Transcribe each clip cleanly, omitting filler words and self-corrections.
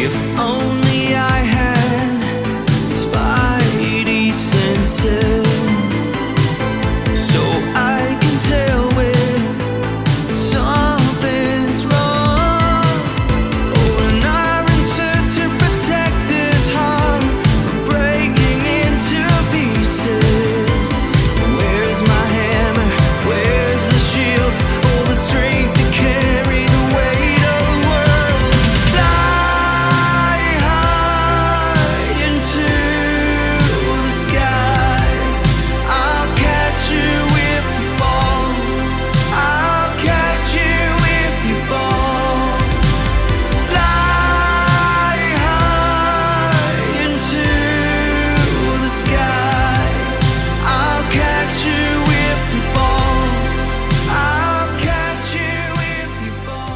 If only I had spidey senses, so I can tell when something's wrong. Oh, and I'm in search to protect this heart from breaking into pieces. Where's my hammer? Where's the shield? All the strength to carry the weight of the world. Fly high into the sky. I'll catch you if you fall. I'll catch you if you fall. Fly high into the sky. I'll catch you if you fall. I'll catch you if you fall.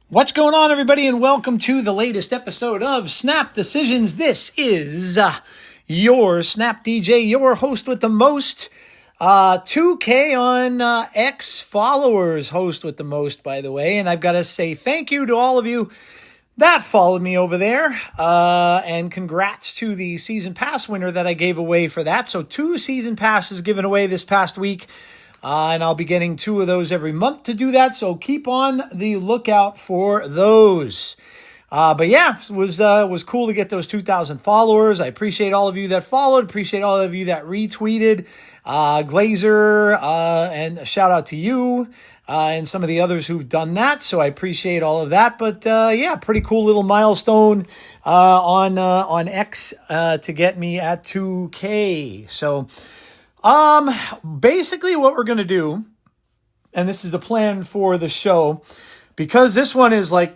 What's going on, everybody, and welcome to the latest episode of Snap Decisions. This is your Snap DJ, your host with the most 2K on X followers, host with the most, by the way. And I've got to say thank you to all of you that followed me over there, and congrats to the season pass winner that I gave away for that. So 2 season passes given away this past week. And I'll be getting 2 of those every month to do that. So keep on the lookout for those. But yeah, it was cool to get those 2,000 followers. I appreciate all of you that followed. Appreciate all of you that retweeted. Glazer, and a shout out to you, and some of the others who've done that. So I appreciate all of that. But yeah, pretty cool little milestone on X to get me at 2K. So basically what we're going to do, and this is the plan for the show, because this one is like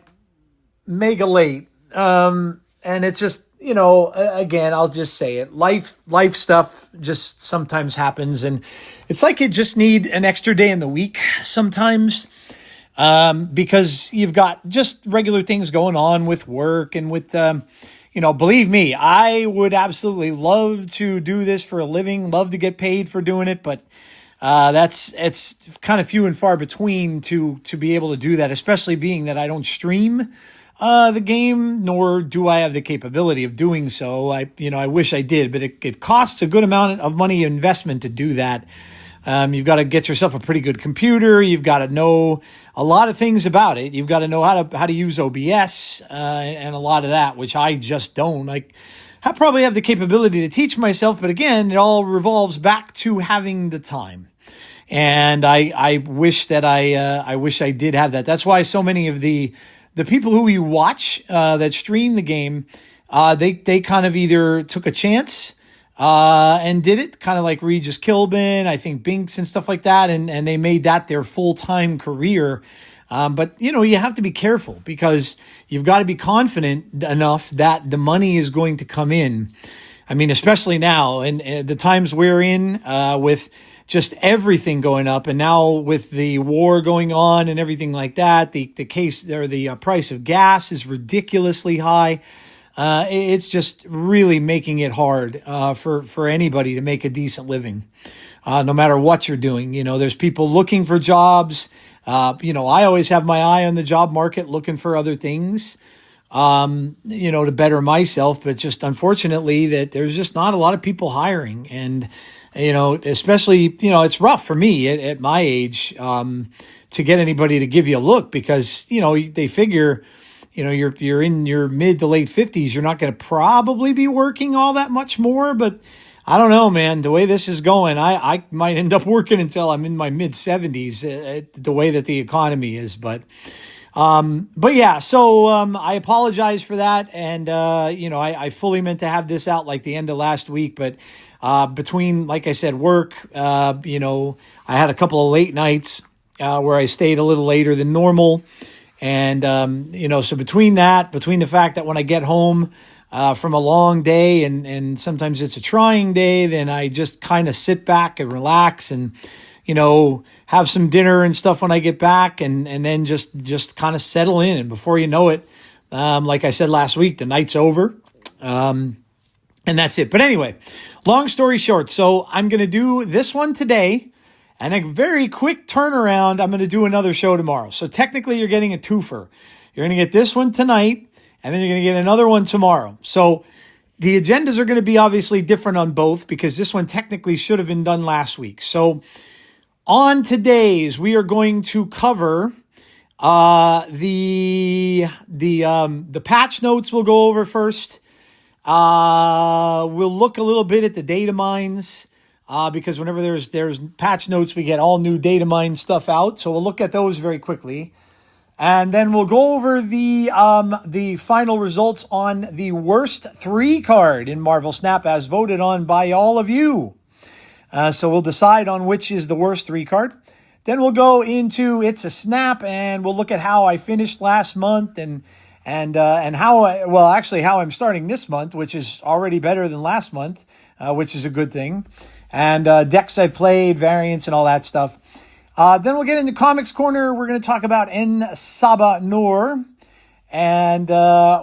mega late. And it's just, you know, again, I'll just say it. Life stuff just sometimes happens, and it's like you just need an extra day in the week sometimes. Because you've got just regular things going on with work and with, you know, believe me, I would absolutely love to do this for a living, love to get paid for doing it, but it's kind of few and far between to be able to do that, especially being that I don't stream the game, nor do I have the capability of doing so. I wish I did, but it costs a good amount of money investment to do that. You've got to get yourself a pretty good computer. You've got to know a lot of things about it. You've got to know how to use OBS, and a lot of that, which I just don't. I probably have the capability to teach myself, but again, it all revolves back to having the time. And I wish that I wish I did have that. That's why so many of the people who you watch that stream the game, they kind of either took a chance and did it, kind of like Regis Kilbin, I think Binks and stuff like that, and they made that their full-time career. But, you know, you have to be careful, because you've got to be confident enough that the money is going to come in. I mean, especially now, and the times we're in with just everything going up, and now with the war going on and everything like that, the price of gas is ridiculously high. It's just really making it hard for anybody to make a decent living, no matter what you're doing. You know, there's people looking for jobs. I always have my eye on the job market, looking for other things. to better myself, but just unfortunately that there's just not a lot of people hiring. And, especially, it's rough for me at my age, to get anybody to give you a look because, they figure, you're in your mid to late 50s. You're not going to probably be working all that much more, but I don't know, man. The way this is going, I might end up working until I'm in my mid 70s, the way that the economy is. But yeah, so I apologize for that. And, I fully meant to have this out like the end of last week. But between, like I said, work, I had a couple of late nights where I stayed a little later than normal. And, so between the fact that when I get home from a long day and sometimes it's a trying day, then I just kind of sit back and relax and, have some dinner and stuff when I get back and then just kind of settle in. And before you know it, like I said last week, the night's over. And that's it. But anyway, long story short. So I'm going to do this one today and a very quick turnaround. I'm going to do another show tomorrow. So technically you're getting a twofer. You're going to get this one tonight and then you're going to get another one tomorrow. So the agendas are going to be obviously different on both because this one technically should have been done last week. So on today's, we are going to cover the patch notes. We'll go over first. We'll look a little bit at the data mines because whenever there's patch notes, we get all new data mine stuff out. So we'll look at those very quickly, and then we'll go over the final results on the worst 3 card in Marvel Snap as voted on by all of you. So we'll decide on which is the worst 3 card. Then we'll go into It's a Snap, and we'll look at how I finished last month and how I'm starting this month, which is already better than last month, which is a good thing. And decks I've played, variants, and all that stuff. Then we'll get into Comics Corner. We're going to talk about En Sabah Nur, and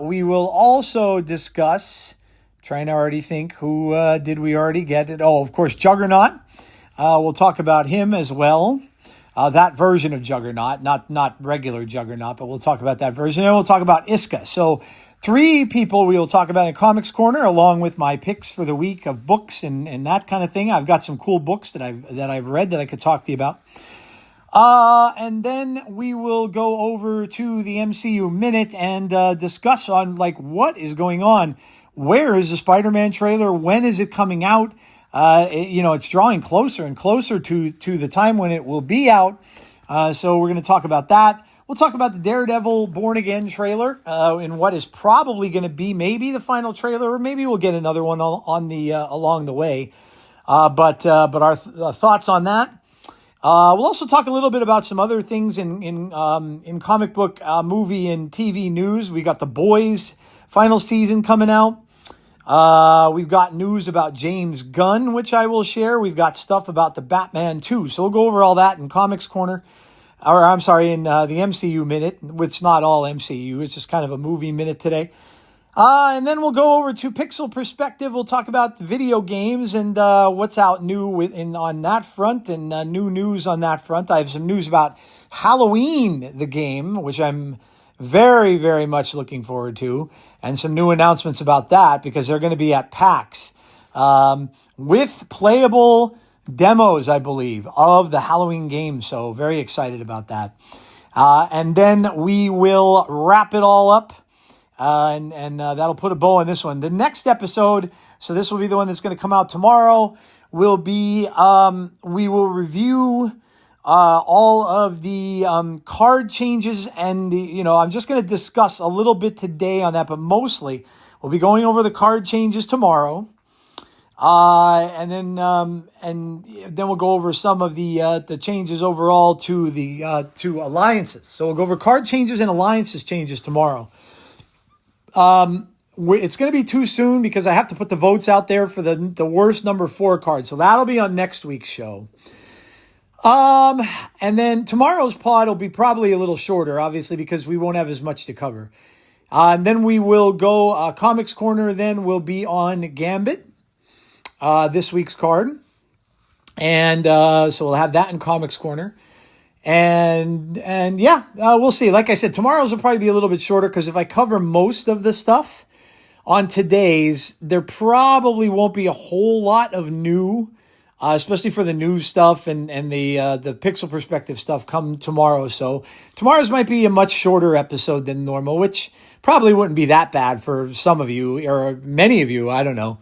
we will also discuss. Trying to already think who did we already get it? Oh, of course, Juggernaut. We'll talk about him as well. That version of Juggernaut, not regular Juggernaut, but we'll talk about that version. And we'll talk about Isca. So 3 people we will talk about in Comics Corner, along with my picks for the week of books and that kind of thing. I've got some cool books that I've read that I could talk to you about. And then we will go over to the MCU Minute and discuss on what is going on. Where is the Spiderman trailer? When is it coming out? It's drawing closer and closer to the time when it will be out. So we're going to talk about that. We'll talk about the Daredevil Born Again trailer in what is probably going to be maybe the final trailer, or maybe we'll get another one on the along the way. But our thoughts on that. We'll also talk a little bit about some other things in comic book, movie, and TV news. We got The Boys final season coming out. We've got news about James Gunn, which I will share. We've got stuff about the Batman 2. So we'll go over all that in Comics Corner. Or I'm sorry, in the MCU Minute. It's not all MCU. It's just kind of a movie minute today. And then we'll go over to Pixel Perspective. We'll talk about video games and what's out new on that front and new news on that front. I have some news about Halloween, the game, which I'm very, very much looking forward to, and some new announcements about that because they're going to be at PAX with playable demos, I believe, of the Halloween game. So very excited about that. And then we will wrap it all up, and that'll put a bow on this one. The next episode, so this will be the one that's going to come out tomorrow, will be we will review all of the card changes, and I'm just going to discuss a little bit today on that, but mostly we'll be going over the card changes tomorrow, and then we'll go over some of the changes overall to the to alliances. So we'll go over card changes and alliances changes tomorrow. It's going to be too soon because I have to put the votes out there for the worst number 4 card, so that'll be on next week's show. And then tomorrow's pod will be probably a little shorter, obviously, because we won't have as much to cover. And then we will go, Comics Corner then will be on Gambit, this week's card. And, so we'll have that in Comics Corner. And yeah, we'll see. Like I said, tomorrow's will probably be a little bit shorter because if I cover most of the stuff on today's, there probably won't be a whole lot of new, especially for the news stuff and the pixel perspective stuff come tomorrow. So tomorrow's might be a much shorter episode than normal, which probably wouldn't be that bad for some of you or many of you. I don't know,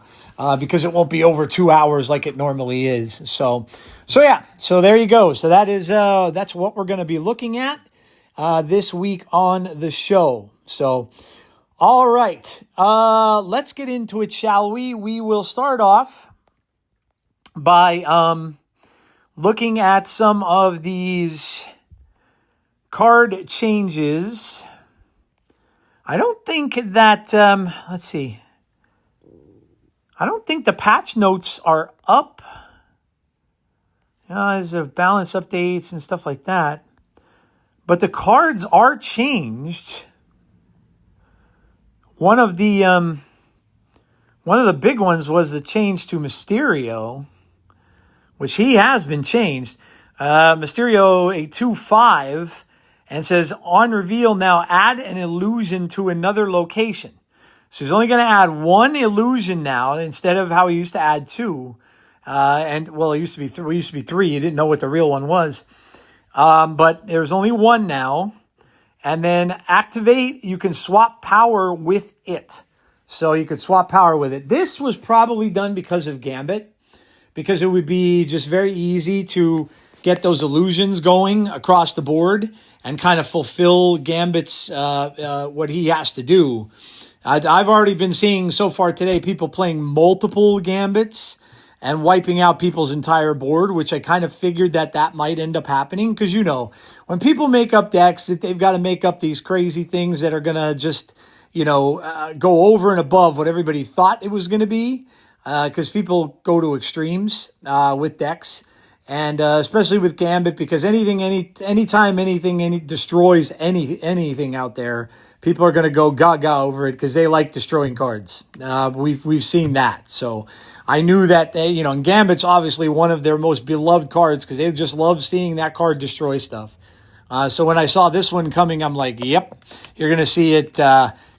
because it won't be over 2 hours like it normally is. So yeah, so there you go. So that's what we're going to be looking at this week on the show. So, all right, let's get into it, shall we? We will start off by looking at some of these card changes. I don't think that, let's see. I don't think the patch notes are up. There's a balance updates and stuff like that. But the cards are changed. One of the big ones was the change to Mysterio, which he has been changed. Mysterio, a 2/5, and says, on reveal now, add an illusion to another location. So he's only going to add one illusion now instead of how he used to add two. It used to be three. You didn't know what the real one was. But there's only one now. And then activate, you can swap power with it. So you could swap power with it. This was probably done because of Gambit, because it would be just very easy to get those illusions going across the board and kind of fulfill Gambit's what he has to do. I've already been seeing so far today people playing multiple Gambits and wiping out people's entire board, which I kind of figured that might end up happening. Because, when people make up decks, that they've got to make up these crazy things that are going to just, go over and above what everybody thought it was going to be. Because people go to extremes with decks. And especially with Gambit, because anytime anything destroys anything out there, people are going to go gaga over it because they like destroying cards. We've seen that. So I knew that, and Gambit's obviously one of their most beloved cards because they just love seeing that card destroy stuff. So when I saw this one coming, I'm like, yep, you're going to see it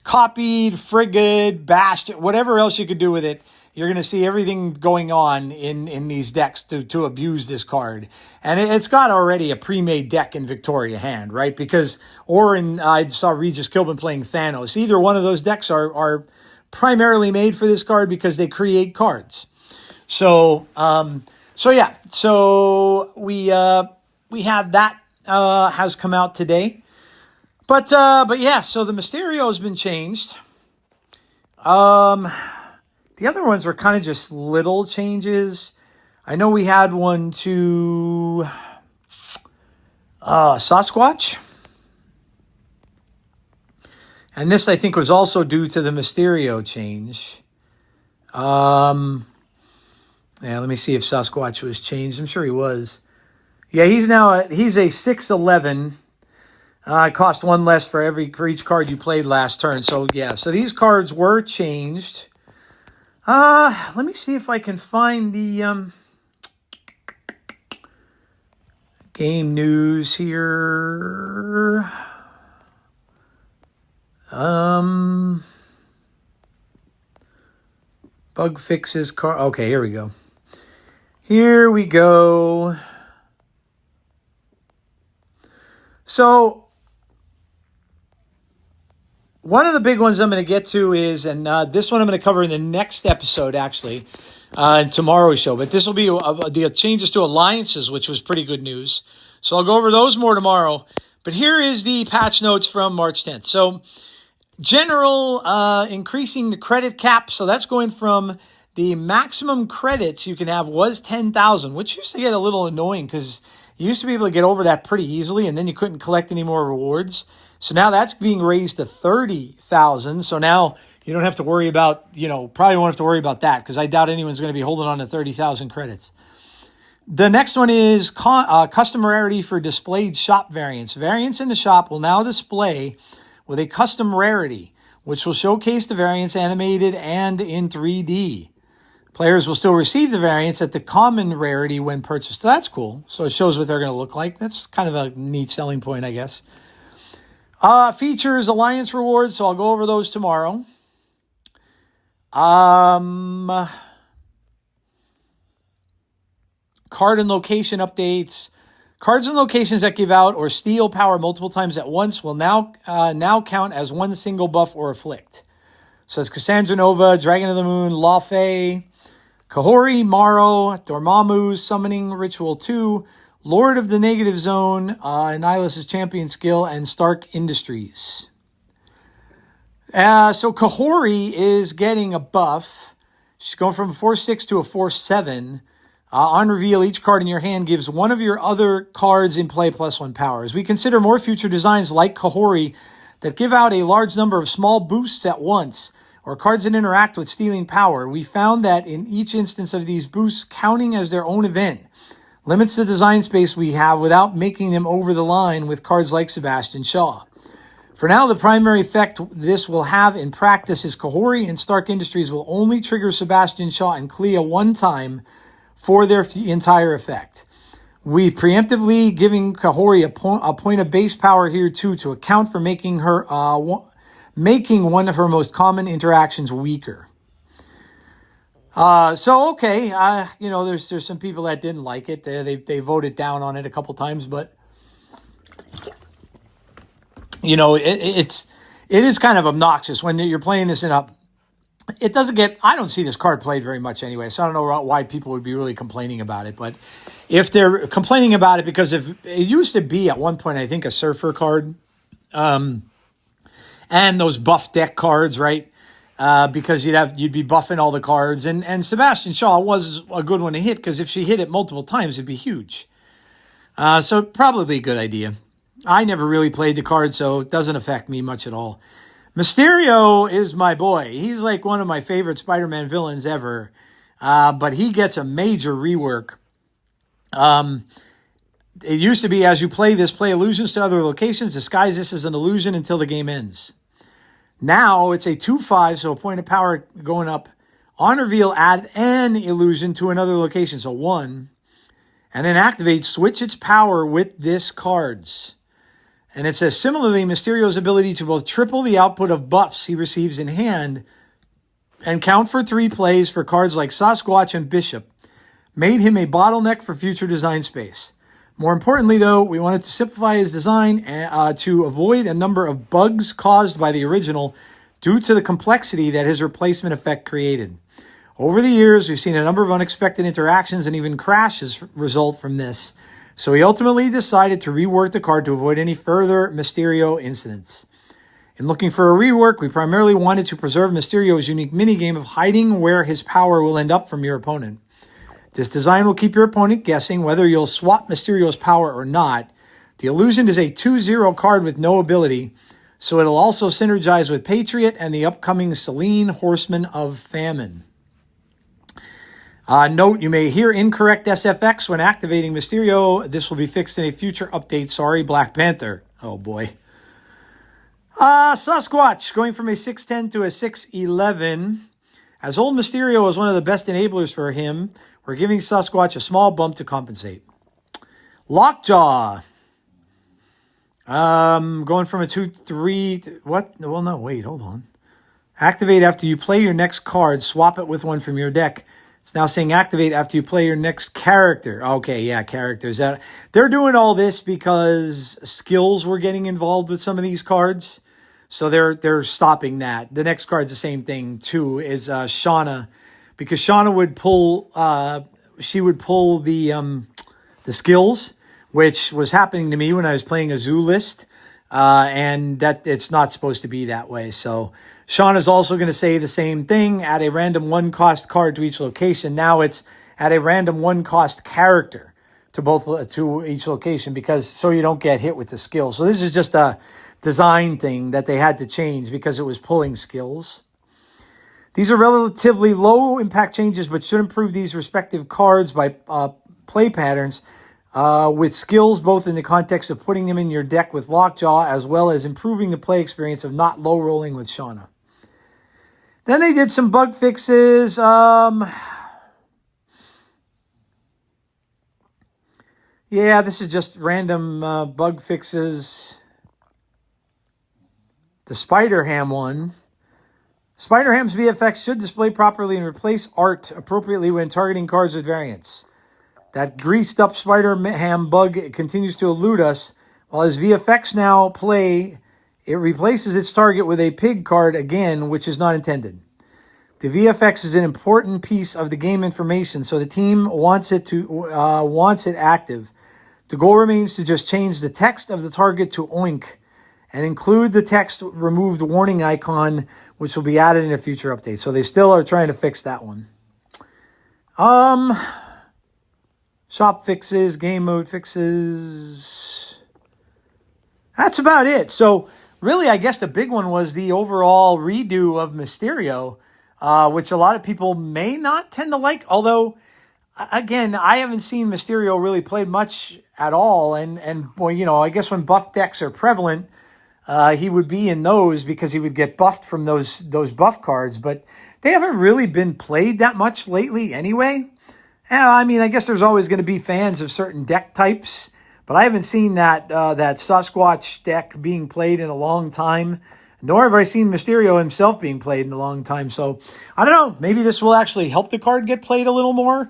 copied, frigged, bashed, whatever else you could do with it. You're going to see everything going on in these decks to abuse this card. And it's got already a pre-made deck in Victoria hand, right? Because, I saw Regis Kilbin playing Thanos. Either one of those decks are primarily made for this card because they create cards. So yeah. So we have that has come out today. But yeah, so the Mysterio has been changed. The other ones were kind of just little changes. I know we had one to Sasquatch. And this, I think, was also due to the Mysterio change. Yeah, let me see if Sasquatch was changed. I'm sure he was. Yeah, he's a 6/11. Cost one less for each card you played last turn. So yeah, so these cards were changed. Let me see if I can find the game news here. Bug fixes car. Okay, here we go. Here we go. So one of the big ones I'm going to get to is, and this one I'm going to cover in the next episode, actually, in tomorrow's show. But this will be the changes to alliances, which was pretty good news. So I'll go over those more tomorrow. But here is the patch notes from March 10th. So general increasing the credit cap. So that's going from the maximum credits you can have was 10,000, which used to get a little annoying because you used to be able to get over that pretty easily, and then you couldn't collect any more rewards. So now that's being raised to 30,000. So now you don't have to worry about, probably won't have to worry about that because I doubt anyone's going to be holding on to 30,000 credits. The next one is custom rarity for displayed shop variants. Variants in the shop will now display with a custom rarity, which will showcase the variants animated and in 3D. Players will still receive the variants at the common rarity when purchased. So that's cool. So it shows what they're going to look like. That's kind of a neat selling point, I guess. Features, Alliance rewards, so I'll go over those tomorrow. Card and location updates. Cards and locations that give out or steal power multiple times at once will now count as one single buff or afflict. So it's Cassandra Nova, Dragon of the Moon, Lawfey, Kahori, Maro, Dormammu, Summoning Ritual 2, Lord of the Negative Zone, Nihilus' Champion Skill, and Stark Industries. So Kahori is getting a buff. She's going from a 4/6 to a 4/7. On reveal, each card in your hand gives one of your other cards in play +1 power. As we consider more future designs like Kahori that give out a large number of small boosts at once, or cards that interact with stealing power, we found that in each instance of these boosts counting as their own event limits the design space we have without making them over the line with cards like Sebastian Shaw. For now, the primary effect this will have in practice is Kahori and Stark Industries will only trigger Sebastian Shaw and Clea one time for their entire effect. We've preemptively given Kahori a point of base power here too to account for making one of her most common interactions weaker. There's some people that didn't like it. They voted down on it a couple times, but it is kind of obnoxious when you're playing this I don't see this card played very much anyway, so I don't know why people would be really complaining about it. But if they're complaining about it because if it used to be at one point, I think, a Surfer card, and those buff deck cards, right? Because you'd be buffing all the cards. And Sebastian Shaw was a good one to hit because if she hit it multiple times, it'd be huge. So probably a good idea. I never really played the card, so it doesn't affect me much at all. Mysterio is my boy. He's like one of my favorite Spider-Man villains ever. But he gets a major rework. It used to be, as you play this, play illusions to other locations. Disguise this as an illusion until the game ends. Now it's a 2/5, so a point of power going up. On reveal, add an illusion to another location, so 1. And then activate, switch its power with this cards. And it says, similarly, Mysterio's ability to both triple the output of buffs he receives in hand and count for 3 plays for cards like Sasquatch and Bishop made him a bottleneck for future design space. More importantly, though, we wanted to simplify his design to avoid a number of bugs caused by the original due to the complexity that his replacement effect created. Over the years, we've seen a number of unexpected interactions and even crashes result from this, so he ultimately decided to rework the card to avoid any further Mysterio incidents. In looking for a rework, we primarily wanted to preserve Mysterio's unique minigame of hiding where his power will end up from your opponent. This design will keep your opponent guessing whether you'll swap Mysterio's power or not. The Illusion is a 2/0 card with no ability, so it'll also synergize with Patriot and the upcoming Selene Horseman of Famine. Note, you may hear incorrect SFX when activating Mysterio. This will be fixed in a future update. Sorry, Black Panther. Oh, boy. Sasquatch, going from a 6'10 to a 6'11. As old Mysterio was one of the best enablers for him, we're giving Sasquatch a small bump to compensate. Lockjaw. Going from a 2/3 to, what? Well, no, wait, hold on. Activate after you play your next card. Swap it with one from your deck. It's now saying activate after you play your next character. Okay, yeah, characters. They're doing all this because skills were getting involved with some of these cards. So they're stopping that. The next card's the same thing, too, is Shauna. Because Shauna would pull the skills, which was happening to me when I was playing a zoo list. And that it's not supposed to be that way. So Shauna's also going to say the same thing, add a random 1-cost card to each location. Now it's add a random 1-cost character to each location because so you don't get hit with the skills. So this is just a design thing that they had to change because it was pulling skills. These are relatively low impact changes, but should improve these respective cards by play patterns with skills, both in the context of putting them in your deck with Lockjaw, as well as improving the play experience of not low rolling with Shauna. Then they did some bug fixes. Yeah, this is just random bug fixes. The Spider-Ham one. Spider-Ham's VFX should display properly and replace art appropriately when targeting cards with variants. That greased up Spider-Ham bug continues to elude us. While his VFX now play, it replaces its target with a pig card again, which is not intended. The VFX is an important piece of the game information, so the team wants it active. The goal remains to just change the text of the target to oink and include the text removed warning icon, which will be added in a future update. So they still are trying to fix that one. Shop fixes, game mode fixes. That's about it. So really, I guess the big one was the overall redo of Mysterio, which a lot of people may not tend to like. Although, again, I haven't seen Mysterio really played much at all. And well, you know, I guess when buff decks are prevalent, he would be in those because he would get buffed from those buff cards. But they haven't really been played that much lately anyway. I mean, I guess there's always going to be fans of certain deck types, but I haven't seen that Sasquatch deck being played in a long time, nor have I seen Mysterio himself being played in a long time. So I don't know. Maybe this will actually help the card get played a little more.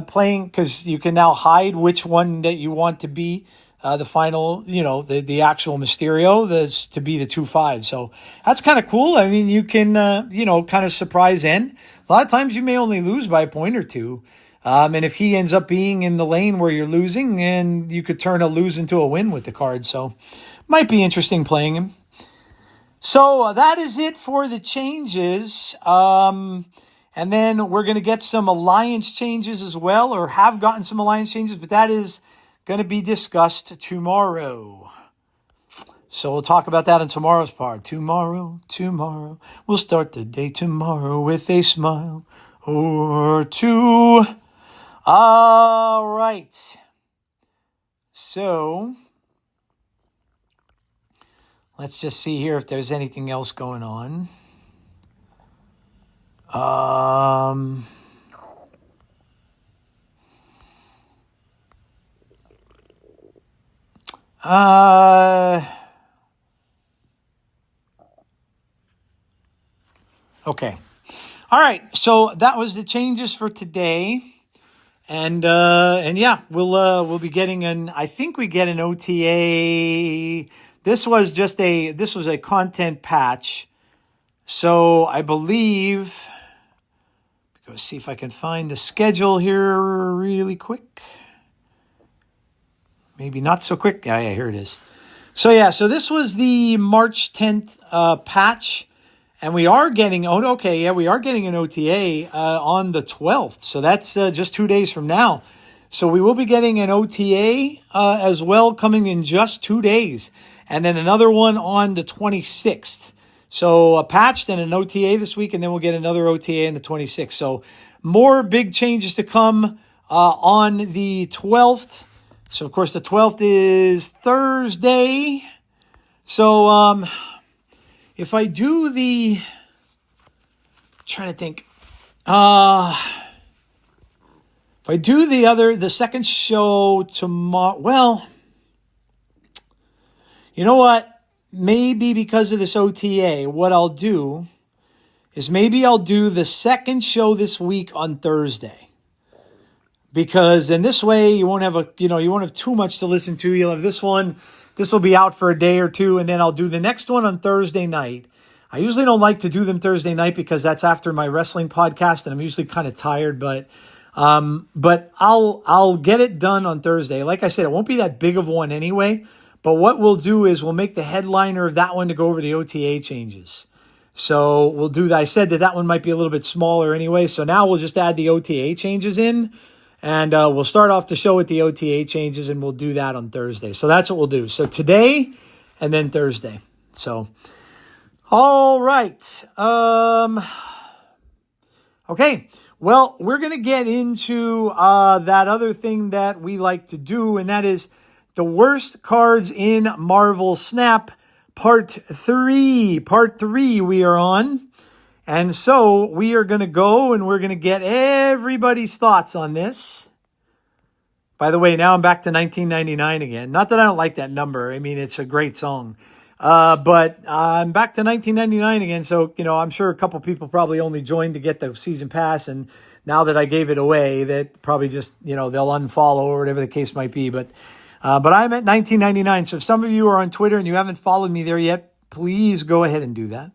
Playing because you can now hide which one that you want to be the final, you know, the actual Mysterio, that's to be the 2/5. So that's kind of cool. I mean, you can, you know, kind of surprise end. A lot of times you may only lose by a point or two. And if he ends up being in the lane where you're losing, and you could turn a lose into a win with the card. So might be interesting playing him. So that is it for the changes. And then we're going to get some alliance changes as well, or have gotten some alliance changes, but that is going to be discussed tomorrow. So we'll talk about that in tomorrow's part. Tomorrow, we'll start the day tomorrow with a smile or two. All right. So let's just see here if there's anything else going on. Okay. All right. So that was the changes for today. And yeah, we'll be getting I think we get an OTA. This was a content patch. So I believe, go see if I can find the schedule here really quick. Maybe not so quick. Yeah, here it is. So yeah, so this was the March 10th patch. And we are getting, we are getting an OTA on the 12th. So that's just 2 days from now. So we will be getting an OTA as well coming in just 2 days. And then another one on the 26th. So a patched and an OTA this week, and then we'll get another OTA on the 26th. So more big changes to come on the 12th. So, of course, the 12th is Thursday. So, if I do trying to think, if I do the second show tomorrow, well, you know what? Maybe because of this OTA, what I'll do is maybe I'll do the second show this week on Thursday. Because in this way, you won't have too much to listen to. You'll have this one. This will be out for a day or two, and then I'll do the next one on Thursday night. I usually don't like to do them Thursday night because that's after my wrestling podcast, and I'm usually kind of tired. But I'll get it done on Thursday. Like I said, it won't be that big of one anyway. But what we'll do is we'll make the headliner of that one to go over the OTA changes. So we'll do that. I said that one might be a little bit smaller anyway. So now we'll just add the OTA changes in. And we'll start off the show with the OTA changes, and we'll do that on Thursday. So that's what we'll do. So today and then Thursday. So, all right. Okay. Well, we're going to get into that other thing that we like to do, and that is the worst cards in Marvel Snap, Part 3. Part 3 we are on. And so we are going to go and we're going to get everybody's thoughts on this. By the way, now I'm back to 1999 again. Not that I don't like that number. I mean, it's a great song. But I'm back to 1999 again. So, I'm sure a couple people probably only joined to get the season pass. And now that I gave it away, that probably just, they'll unfollow or whatever the case might be. But I'm at 1999. So if some of you are on Twitter and you haven't followed me there yet, please go ahead and do that.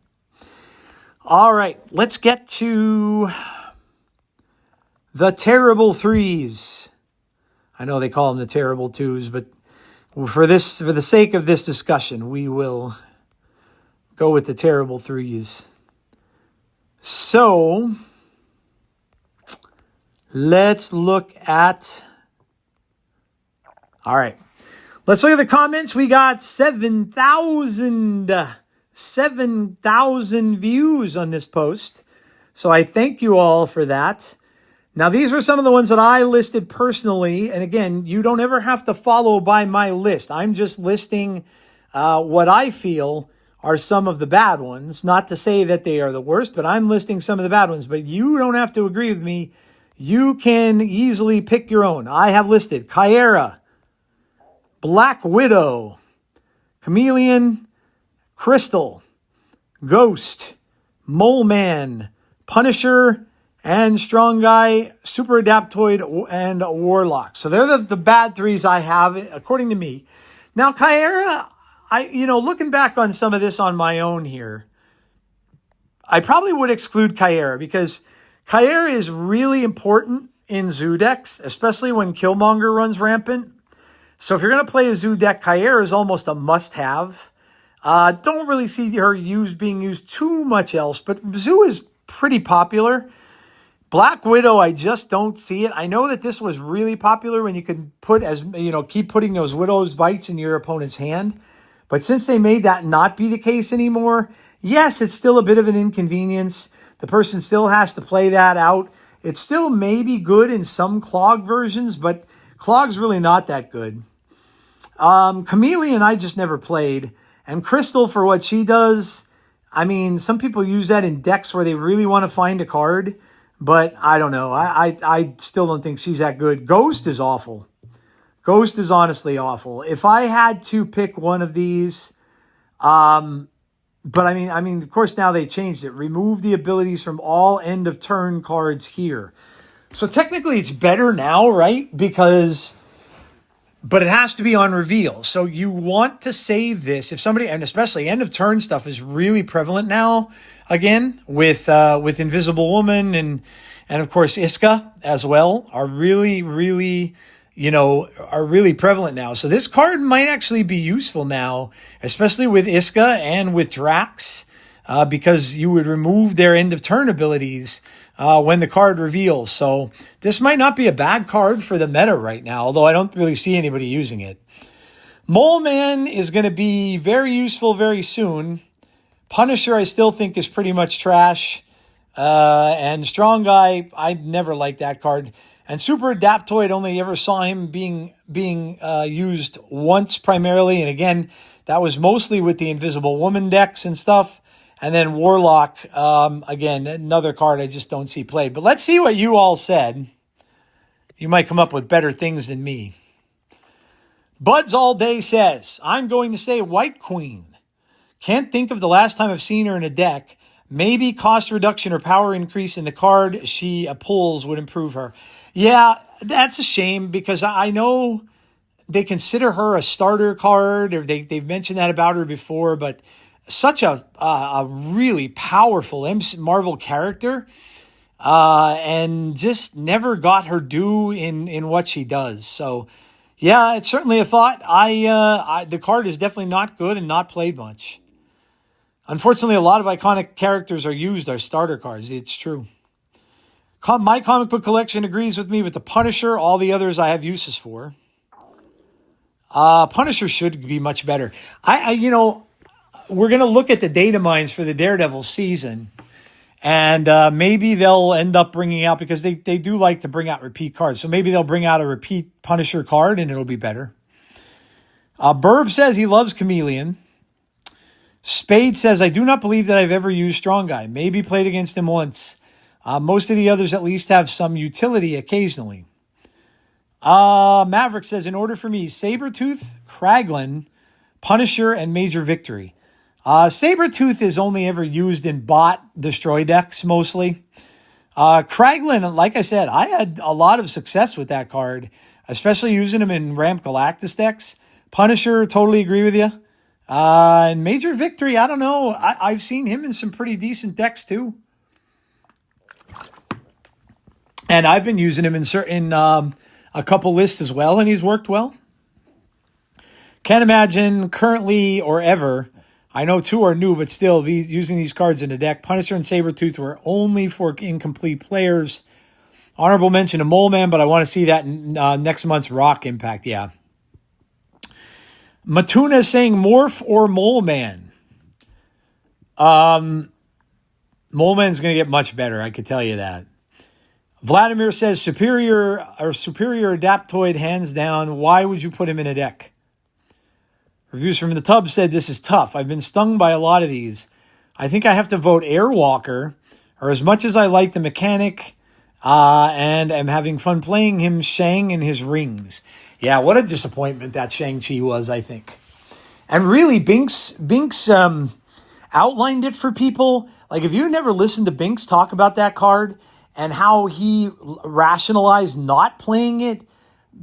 All right, let's get to the terrible threes. I know they call them the terrible twos, but for the sake of this discussion, we will go with the terrible threes. So let's look at. All right, let's look at the comments. We got 7,000 views on this post. So I thank you all for that. Now, these were some of the ones that I listed personally. And again, you don't ever have to follow by my list. I'm just listing what I feel are some of the bad ones. Not to say that they are the worst, but I'm listing some of the bad ones. But you don't have to agree with me. You can easily pick your own. I have listed Kyra, Black Widow, Chameleon, Crystal, Ghost, Mole Man, Punisher, and Strong Guy, Super Adaptoid, and Warlock. So they're the bad threes I have, according to me. Now, Kyra, looking back on some of this on my own here, I probably would exclude Kyra because Kyra is really important in zoo decks, especially when Killmonger runs rampant. So if you're going to play a zoo deck, Kyra is almost a must-have. Don't really see her being used too much else, but zoo is pretty popular. Black Widow, I just don't see it. I know that this was really popular when you could keep putting those Widow's bites in your opponent's hand. But since they made that not be the case anymore, yes, it's still a bit of an inconvenience. The person still has to play that out. It's still maybe good in some Clog versions, but Clog's really not that good. Chameleon, I just never played. And Crystal, for what she does, I mean, some people use that in decks where they really want to find a card. But I don't know. I still don't think she's that good. Ghost is awful. Ghost is honestly awful. If I had to pick one of these, but I mean, of course, now they changed it. Remove the abilities from all end of turn cards here. So technically it's better now, right? But it has to be on reveal. So you want to save this. If somebody, and especially end of turn stuff is really prevalent now, again, with Invisible Woman and of course Isca as well are really prevalent now. So this card might actually be useful now, especially with Isca and with Drax, because you would remove their end of turn abilities when the card reveals. So this might not be a bad card for the meta right now, although I don't really see anybody using it. Mole Man is going to be very useful very soon. Punisher, I still think, is pretty much trash. And Strong Guy, I never liked that card. And Super Adaptoid, only ever saw him being used once primarily. And again, that was mostly with the Invisible Woman decks and stuff. And then Warlock, again, another card I just don't see played. But let's see what you all said. You might come up with better things than me. Buds All Day says, I'm going to say White Queen. Can't think of the last time I've seen her in a deck. Maybe cost reduction or power increase in the card she pulls would improve her. Yeah, that's a shame because I know they consider her a starter card, or they've mentioned that about her before, but such a really powerful Marvel character, and just never got her due in what she does. So, yeah, it's certainly a thought. The card is definitely not good and not played much. Unfortunately, a lot of iconic characters are used as starter cards. It's true. My comic book collection agrees with me with the Punisher. All the others I have uses for. Punisher should be much better. We're going to look at the data mines for the Daredevil season. And maybe they'll end up bringing out, because they do like to bring out repeat cards. So maybe they'll bring out a repeat Punisher card and it'll be better. Burb says he loves Chameleon. Spade says, I do not believe that I've ever used Strong Guy. Maybe played against him once. Most of the others at least have some utility occasionally. Maverick says, in order for me, Sabretooth, Kraglin, Punisher, and Major Victory. Sabretooth is only ever used in bot destroy decks mostly. Kraglin, like I said, I had a lot of success with that card, especially using him in Ramp Galactus decks. Punisher, totally agree with you. And Major Victory, I don't know. I've seen him in some pretty decent decks too. And I've been using him in certain a couple lists as well, and he's worked well. Can't imagine currently or ever. I know two are new, but still, using these cards in a deck. Punisher and Sabretooth were only for incomplete players. Honorable mention to Mole Man, but I want to see that in next month's Rock Impact. Yeah. Matuna is saying Morph or Mole Man. Mole Man's going to get much better, I could tell you that. Vladimir says superior Adaptoid hands down. Why would you put him in a deck? Reviews from the Tub said this is tough. I've been stung by a lot of these. I think I have to vote Airwalker, or as much as I like the mechanic and am having fun playing him, Shang and his rings. Yeah, what a disappointment that Shang-Chi was, I think. And really, Binks outlined it for people. Like, if you never listened to Binks talk about that card and how he rationalized not playing it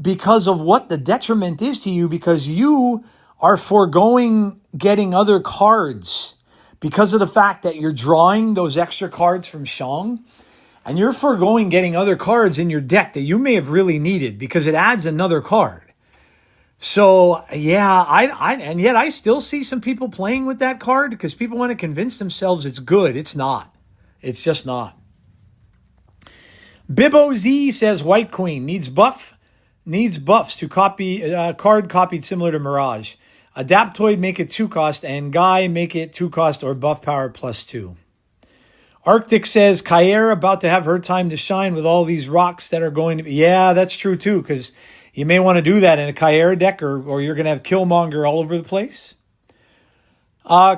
because of what the detriment is to you, because you are foregoing getting other cards because of the fact that you're drawing those extra cards from Shang, and you're foregoing getting other cards in your deck that you may have really needed because it adds another card. So, yeah, and yet I still see some people playing with that card because people want to convince themselves it's good. It's not. It's just not. Bibbo Z says White Queen needs buffs to copy card copied similar to Mirage. Adaptoid make it 2 cost, and Guy make it 2 cost or buff power +2. Arctic says Kair about to have her time to shine with all these rocks that are going to be. Yeah, that's true too, because you may want to do that in a Kair deck, or you're going to have Killmonger all over the place.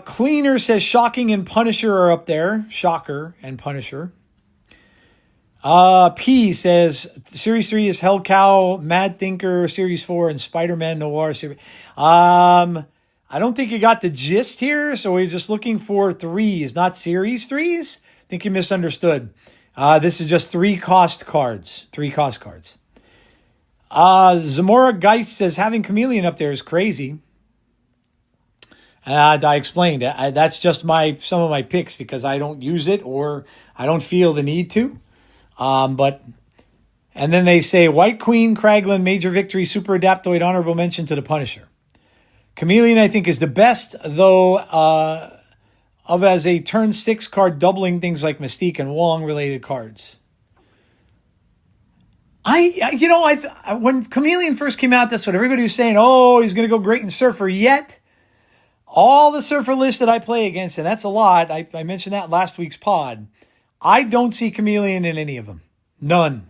Cleaner says Shocking and Punisher are up there. Shocker and Punisher. P says Series 3 is Hellcow, Mad Thinker, Series 4, and Spiderman Noir Series. I don't think you got the gist here, so we're just looking for 3s, not Series 3s. I think you misunderstood. This is just 3 cost cards. 3 cost cards. Zamora Geist says having Chameleon up there is crazy. I explained it. That's just some of my picks because I don't use it or I don't feel the need to. And then they say White Queen, Kraglin, Major Victory, Super Adaptoid, honorable mention to the Punisher. Chameleon, I think, is the best, though, as a turn 6 card, doubling things like Mystique and Wong related cards. When Chameleon first came out, that's what everybody was saying. Oh, he's going to go great in Surfer. Yet, all the Surfer lists that I play against, and that's a lot. I mentioned that last week's pod. I don't see Chameleon in any of them. None.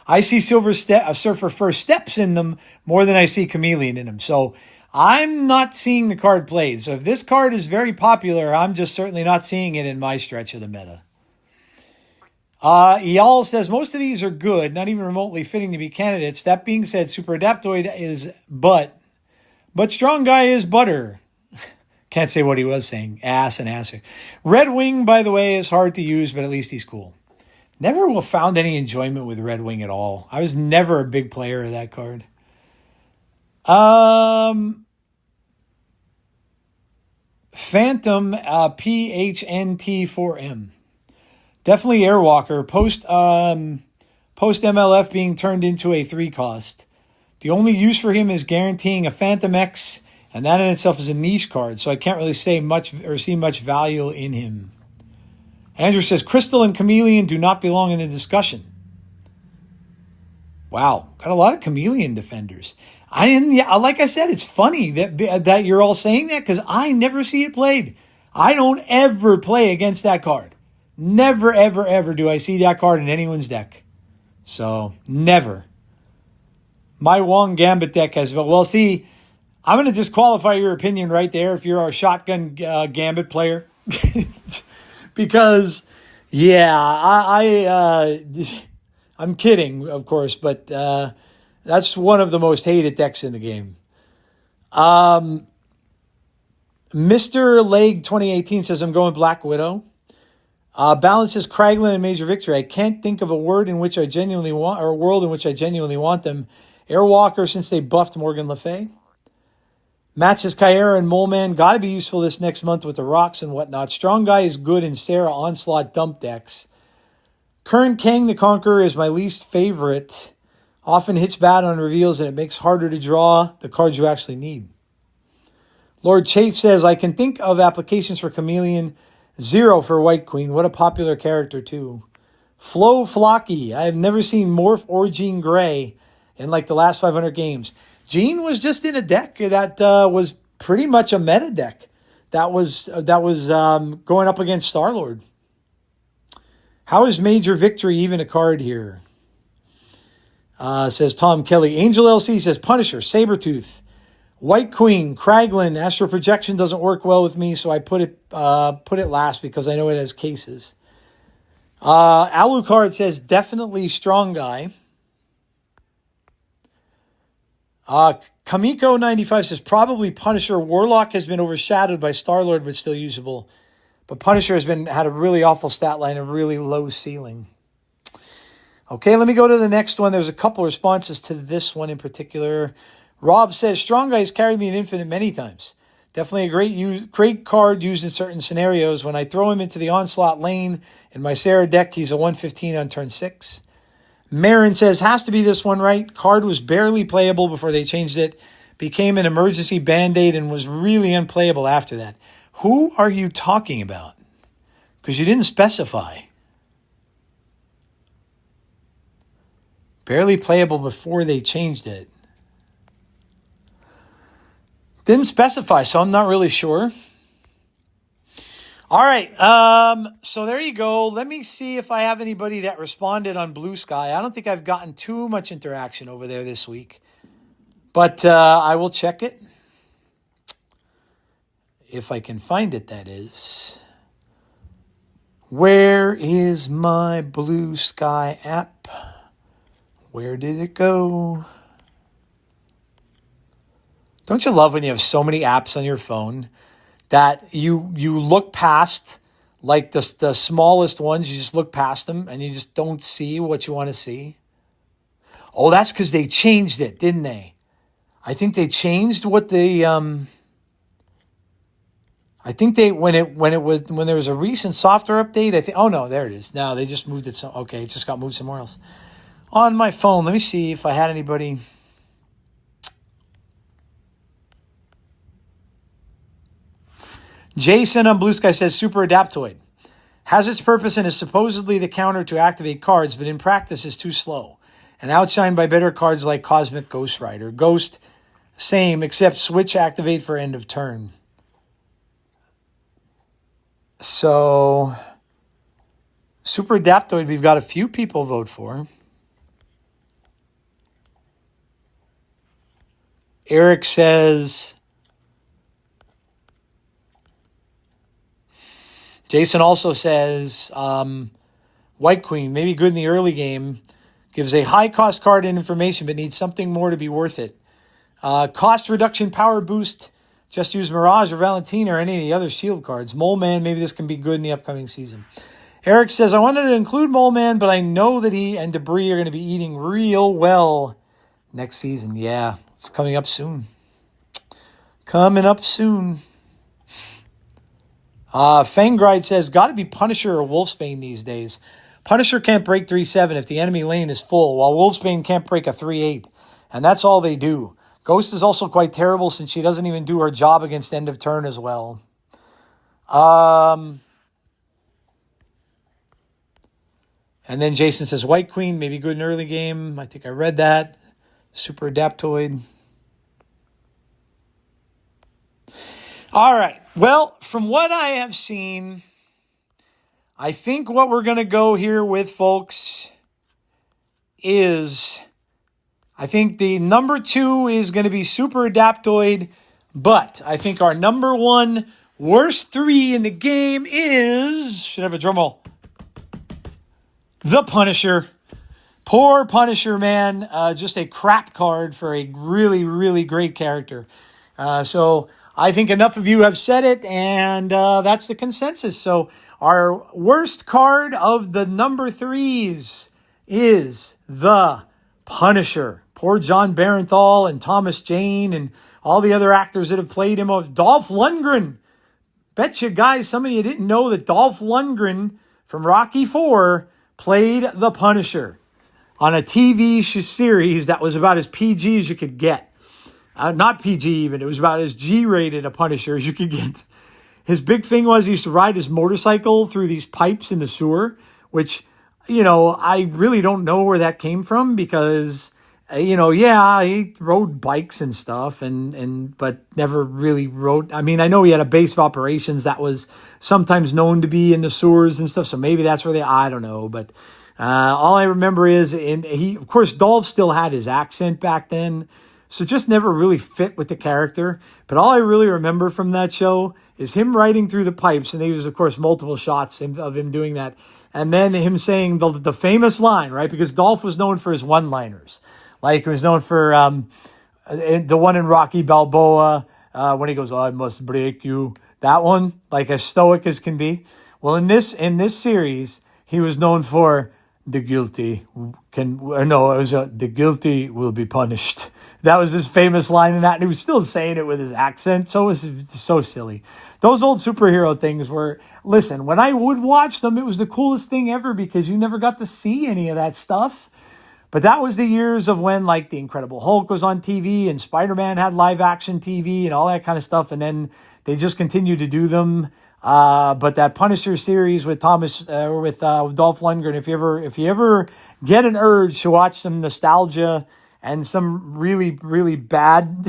I see Surfer First Steps in them more than I see Chameleon in them. So I'm not seeing the card played. So if this card is very popular, I'm just certainly not seeing it in my stretch of the meta. Eyal says most of these are good, not even remotely fitting to be candidates. That being said, Super Adaptoid is but Strong Guy is butter. Can't say what he was saying. Ass and ass. Red Wing, by the way, is hard to use, but at least he's cool. Never found any enjoyment with Red Wing at all. I was never a big player of that card. Phantom PHNT4M. Definitely Airwalker. Post MLF being turned into a 3 cost. The only use for him is guaranteeing a Phantom X, and that in itself is a niche card, so I can't really say much or see much value in him. Andrew says Crystal and Chameleon do not belong in the discussion. Wow, got a lot of Chameleon defenders. Like I said, it's funny that you're all saying that because I never see it played. I don't ever play against that card. Never, ever, ever do I see that card in anyone's deck. So, never. My Wong Gambit deck has, well, see, I'm going to disqualify your opinion right there if you're a shotgun Gambit player. Because, yeah, I'm kidding, of course, but That's one of the most hated decks in the game. Mr. Leg 2018 says, I'm going Black Widow. Balance says Kraglin and Major Victory. I can't think of a word in which I genuinely want, or a world in which I genuinely want them. Airwalker since they buffed Morgan Le Fay. Matt says Kyra and Mole Man got to be useful this next month with the rocks and whatnot. Strong Guy is good in Sarah Onslaught dump decks. Kern Kang the Conqueror is my least favorite. Often hits bad on reveals and it makes harder to draw the cards you actually need. Lord Chafe says, I can think of applications for Chameleon. 0 for White Queen. What a popular character, too. Flo Flocky. I have never seen Morph or Jean Grey in like the last 500 games. Jean was just in a deck that was pretty much a meta deck. That was going up against Star-Lord. How is Major Victory even a card here? Says Tom Kelly. Angel LC says Punisher, Sabretooth. White Queen, Kraglin, Astral Projection doesn't work well with me, so I put it last because I know it has cases. Alucard says definitely Strong Guy. Kamiko95 says probably Punisher. Warlock has been overshadowed by Star-Lord, but still usable. But Punisher had a really awful stat line, a really low ceiling. Okay, let me go to the next one. There's a couple responses to this one in particular. Rob says, Strong Guy's carried me an infinite many times. Definitely a great card used in certain scenarios. When I throw him into the Onslaught lane in my Sarah deck, he's a 115 on turn 6. Marin says, has to be this one, right? Card was barely playable before they changed it. Became an emergency Band-Aid and was really unplayable after that. Who are you talking about? Because you didn't specify. Barely playable before they changed it. Didn't specify, so I'm not really sure. All right, so there you go. Let me see if I have anybody that responded on Blue Sky. I don't think I've gotten too much interaction over there this week. But I will check it. If I can find it, that is. Where is my Blue Sky app? Where did it go? Don't you love when you have so many apps on your phone that you look past, like the smallest ones, you just look past them and you just don't see what you want to see? Oh, that's because they changed it, didn't they? I think they changed what they I think they when there was a recent software update, I think, oh no, there it is. Now they just moved it okay, it just got moved somewhere else. On my phone, let me see if I had anybody. Jason on Blue Sky says Super Adaptoid has its purpose and is supposedly the counter to activate cards, but in practice is too slow and outshined by better cards like Cosmic Ghost Rider. Ghost, same, except switch activate for end of turn. So, Super Adaptoid, we've got a few people vote for. Eric says... Jason also says, White Queen, maybe good in the early game. Gives a high-cost card and information, but needs something more to be worth it. Cost reduction, power boost. Just use Mirage or Valentina or any of the other shield cards. Mole Man, maybe this can be good in the upcoming season. Eric says, I wanted to include Mole Man, but I know that he and Debris are going to be eating real well next season. Yeah, it's coming up soon. Coming up soon. Fangride says, got to be Punisher or Wolfsbane these days. Punisher can't break 3-7 if the enemy lane is full, while Wolfsbane can't break a 3-8. And that's all they do. Ghost is also quite terrible since she doesn't even do her job against end of turn as well. And then Jason says, White Queen, maybe good in early game. I think I read that. Super Adaptoid. All right. Well, from what I have seen, I think what we're going to go here with, folks, is I think the number 2 is going to be Super Adaptoid, but I think our number 1 worst 3 in the game is, should have a drum roll, the Punisher. Poor Punisher, man. Just a crap card for a really, really great character. So I think enough of you have said it, and that's the consensus. So our worst card of the number threes is the Punisher. Poor John Barenthal and Thomas Jane and all the other actors that have played him. Dolph Lundgren. Bet you guys, some of you didn't know that Dolph Lundgren from Rocky IV played the Punisher on a TV series that was about as PG as you could get. Not PG even. It was about as G-rated a Punisher as you could get. His big thing was he used to ride his motorcycle through these pipes in the sewer, which, I really don't know where that came from because, he rode bikes and stuff but never really rode. I mean, I know he had a base of operations that was sometimes known to be in the sewers and stuff. So maybe that's where I don't know. But all I remember is of course, Dolph still had his accent back then. So just never really fit with the character. But all I really remember from that show is him riding through the pipes. And there was, of course, multiple shots of him doing that. And then him saying the famous line, right? Because Dolph was known for his one-liners. Like he was known for the one in Rocky Balboa when he goes, "I must break you." That one, like as stoic as can be. Well, in this series, he was known for the guilty the guilty will be punished. That was his famous line in that. And he was still saying it with his accent. So it was so silly. Those old superhero things were, listen, when I would watch them, it was the coolest thing ever because you never got to see any of that stuff. But that was the years of when like the Incredible Hulk was on TV and Spiderman had live action TV and all that kind of stuff. And then they just continued to do them. But that Punisher series with Dolph Lundgren, if you ever get an urge to watch some nostalgia and some really, really bad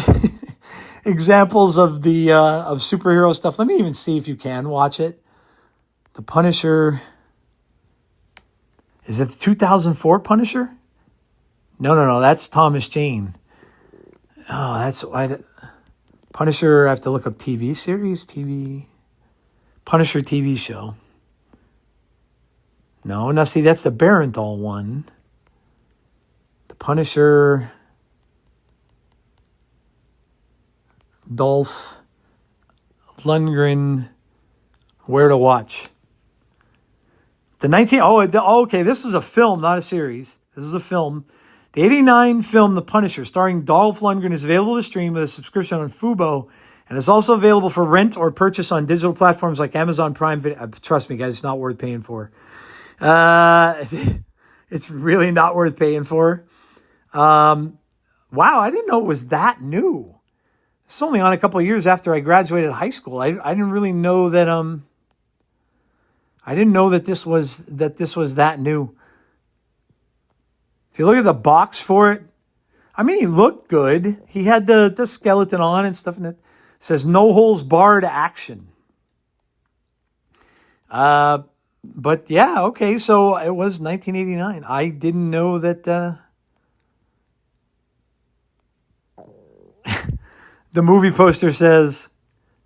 examples of the of superhero stuff, let me even see if you can watch it. The Punisher. Is it the 2004 Punisher? No. That's Thomas Jane. Oh, that's why. Punisher, I have to look up TV series. Punisher TV show. No, now see, that's the Barenthal one. The Punisher, Dolph Lundgren, where to watch. Okay, this was a film, not a series. This is a film. The 1989 film The Punisher, starring Dolph Lundgren, is available to stream with a subscription on Fubo, and is also available for rent or purchase on digital platforms like Amazon Prime Video. Trust me, guys, it's not worth paying for. It's really not worth paying for. Wow, I didn't know it was that new. It's only on a couple of years after I graduated high school. I didn't really know that. I didn't know that this was that new. If you look at the box for it, I mean, he looked good. He had the skeleton on and stuff, and it says "No Holds Barred Action." But yeah, okay, so it was 1989. I didn't know that. The movie poster says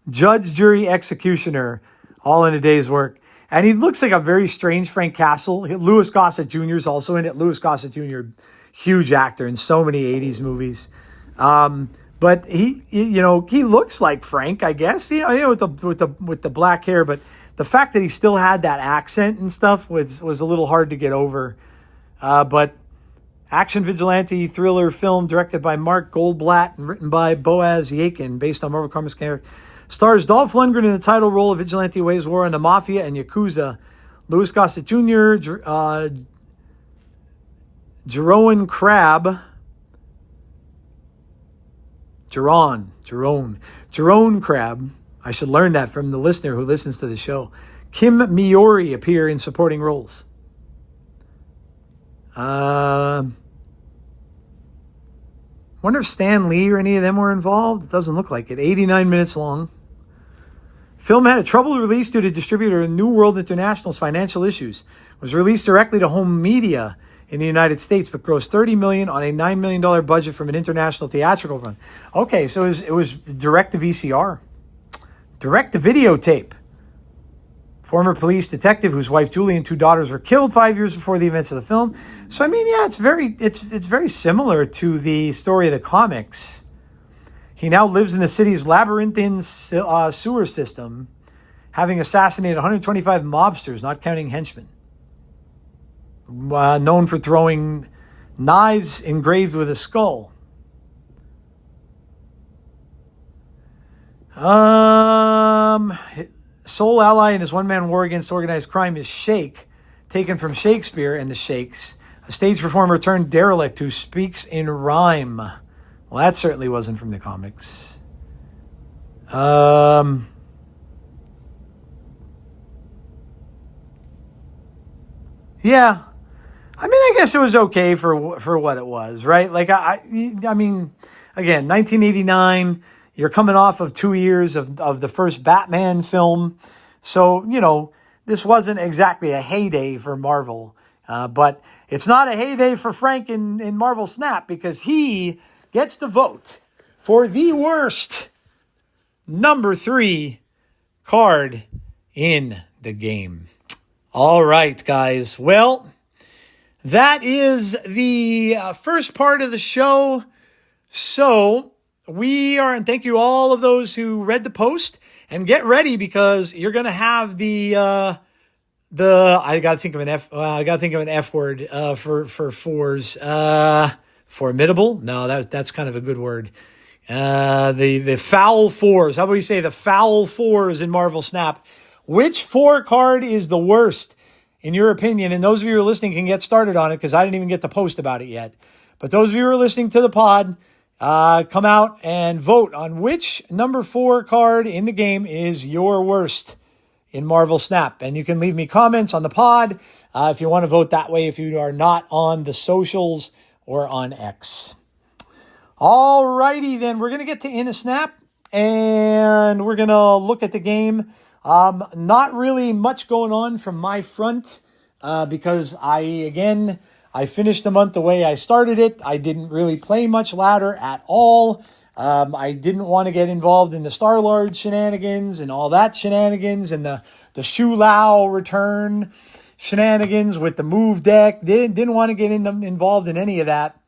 "Judge, Jury, Executioner," all in a day's work. And he looks like a very strange Frank Castle. Louis Gossett Jr. is also in it. Louis Gossett Jr., huge actor in so many 80s movies. But he looks like Frank, I guess, with the black hair. But the fact that he still had that accent and stuff was a little hard to get over. But action vigilante thriller film directed by Mark Goldblatt and written by Boaz Yakin, based on Marvel Comics character. Stars Dolph Lundgren in the title role of vigilante who wages war on the Mafia and Yakuza. Louis Gossett Jr., Jerome Crab. Jerome Crab. I should learn that from the listener who listens to the show. Kim Miori appear in supporting roles. Wonder if Stan Lee or any of them were involved. It doesn't look like it. 89 minutes long. Film had a troubled release due to distributor New World International's financial issues. It was released directly to home media in the United States, but grossed $30 million on a $9 million budget from an international theatrical run. Okay, so it was direct to VCR. Direct to videotape. former police detective whose wife Julie and 2 daughters were killed 5 years before the events of the film. So I mean, yeah, it's very similar to the story of the comics. He now lives in the city's labyrinthine sewer system, having assassinated 125 mobsters, not counting henchmen. Known for throwing knives engraved with a skull. Sole ally in his one-man war against organized crime is Shake, taken from Shakespeare and the Shakes, a stage performer turned derelict who speaks in rhyme. Well, that certainly wasn't from the comics. Yeah. I mean, I guess it was okay for what it was, right? Like, I mean, again, 1989, you're coming off of 2 years of the first Batman film. So, you know, this wasn't exactly a heyday for Marvel. But it's not a heyday for Frank in Marvel Snap, because he gets to vote for the worst number 3 card in the game. All right, guys. Well, that is the first part of the show. So and thank you all of those who read the post, and get ready, because you're going to have I got to think of an F word for fours. Formidable? No, that's kind of a good word. The foul fours. How about we say the foul fours in Marvel Snap? Which 4 card is the worst, in your opinion? And those of you who are listening can get started on it, because I didn't even get to post about it yet. But those of you who are listening to the pod, come out and vote on which number 4 card in the game is your worst in Marvel Snap. And you can leave me comments on the pod if you want to vote that way, if you are not on the socials or on X. All righty, then. We're going to get to In a Snap, and we're going to look at the game. Not really much going on from my front, because I finished the month the way I started it. I didn't really play much ladder at all. I didn't want to get involved in the Star-Lord shenanigans and all that shenanigans, and the Shu Lao return shenanigans with the move deck. Didn't want to get involved in any of that.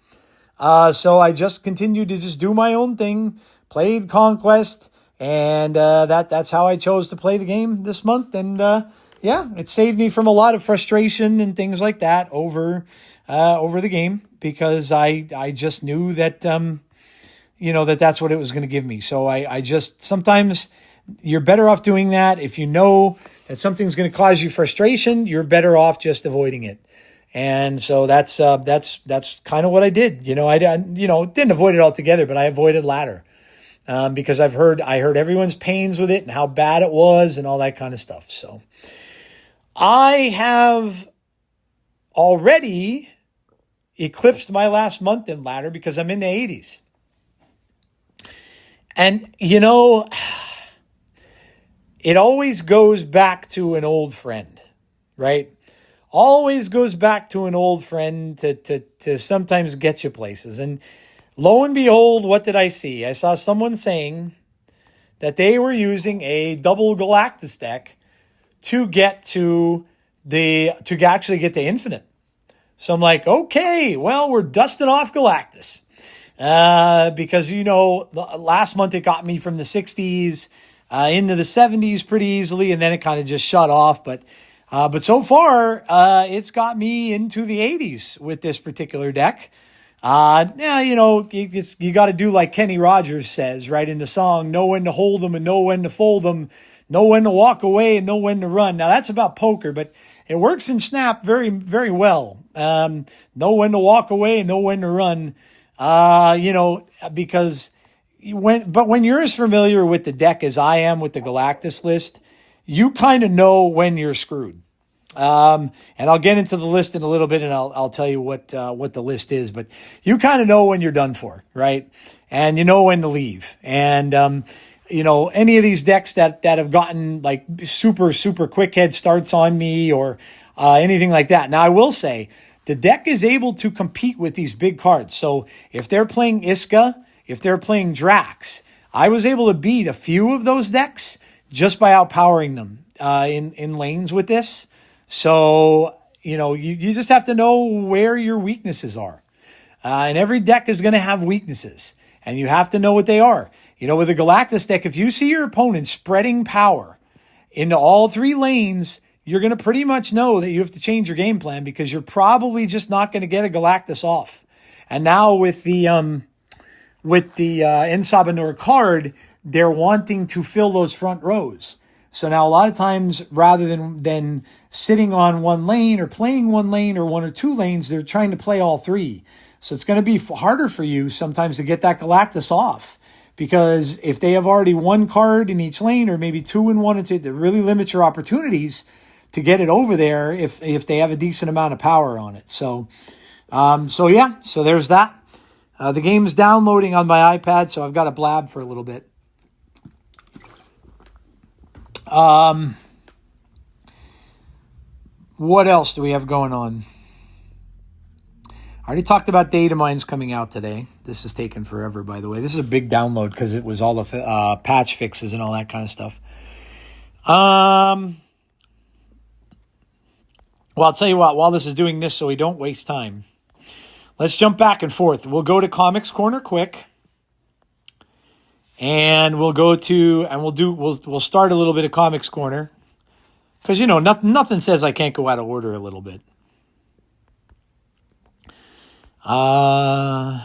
So I just continued to just do my own thing, played Conquest, and that's how I chose to play the game this month. And yeah, it saved me from a lot of frustration and things like that over the game, because I just knew that that's what it was going to give me. So I just, sometimes you're better off doing that. If you know that something's going to cause you frustration, you're better off just avoiding it. And so that's kind of what I did. I didn't avoid it altogether, but I avoided ladder. Because I heard everyone's pains with it and how bad it was and all that kind of stuff. So I have already eclipsed my last month in ladder, because I'm in the 80s. And, it always goes back to an old friend, right? Always goes back to an old friend to sometimes get you places. And lo and behold, what did I see? I saw someone saying that they were using a double Galactus deck to actually get to Infinite. So I'm like, okay, well, we're dusting off Galactus. Because, last month it got me from the 60s into the 70s pretty easily, and then it kind of just shut off. But so far, it's got me into the 80s with this particular deck. You got to do like Kenny Rogers says, right, in the song, know when to hold them and know when to fold them, know when to walk away and know when to run. Now, that's about poker, but it works in Snap very, very well. Know when to walk away and know when to run, because when you're as familiar with the deck as I am with the Galactus list, you kind of know when you're screwed. And I'll get into the list in a little bit, and I'll tell you what the list is, but you kind of know when you're done for, right? And you know when to leave. And, any of these decks that have gotten like super, super quick head starts on me or, anything like that. Now I will say the deck is able to compete with these big cards. So if they're playing Isca, if they're playing Drax, I was able to beat a few of those decks just by outpowering them. in lanes with this. So, you just have to know where your weaknesses are. And every deck is going to have weaknesses, and you have to know what they are. With a Galactus deck, if you see your opponent spreading power into all 3 lanes, you're going to pretty much know that you have to change your game plan, because you're probably just not going to get a Galactus off. And now with the En Sabah Nur card, they're wanting to fill those front rows. So now a lot of times, rather than sitting on one lane or playing one lane or 1 or 2 lanes, they're trying to play all 3. So it's going to be harder for you sometimes to get that Galactus off, because if they have already 1 card in each lane, or maybe 2 in 1 and 2, that really limits your opportunities to get it over there if they have a decent amount of power on it. So there's that. The game's downloading on my iPad, so I've got to blab for a little bit. What else do we have going on? I already talked about data mines coming out today. This is taking forever, by the way. This is a big download because it was all the patch fixes and all that kind of stuff. Well, I'll tell you what, while this is doing this so we don't waste time, let's jump back and forth. We'll go to Comics Corner quick. And we'll start a little bit of Comics Corner. Because, nothing says I can't go out of order a little bit. En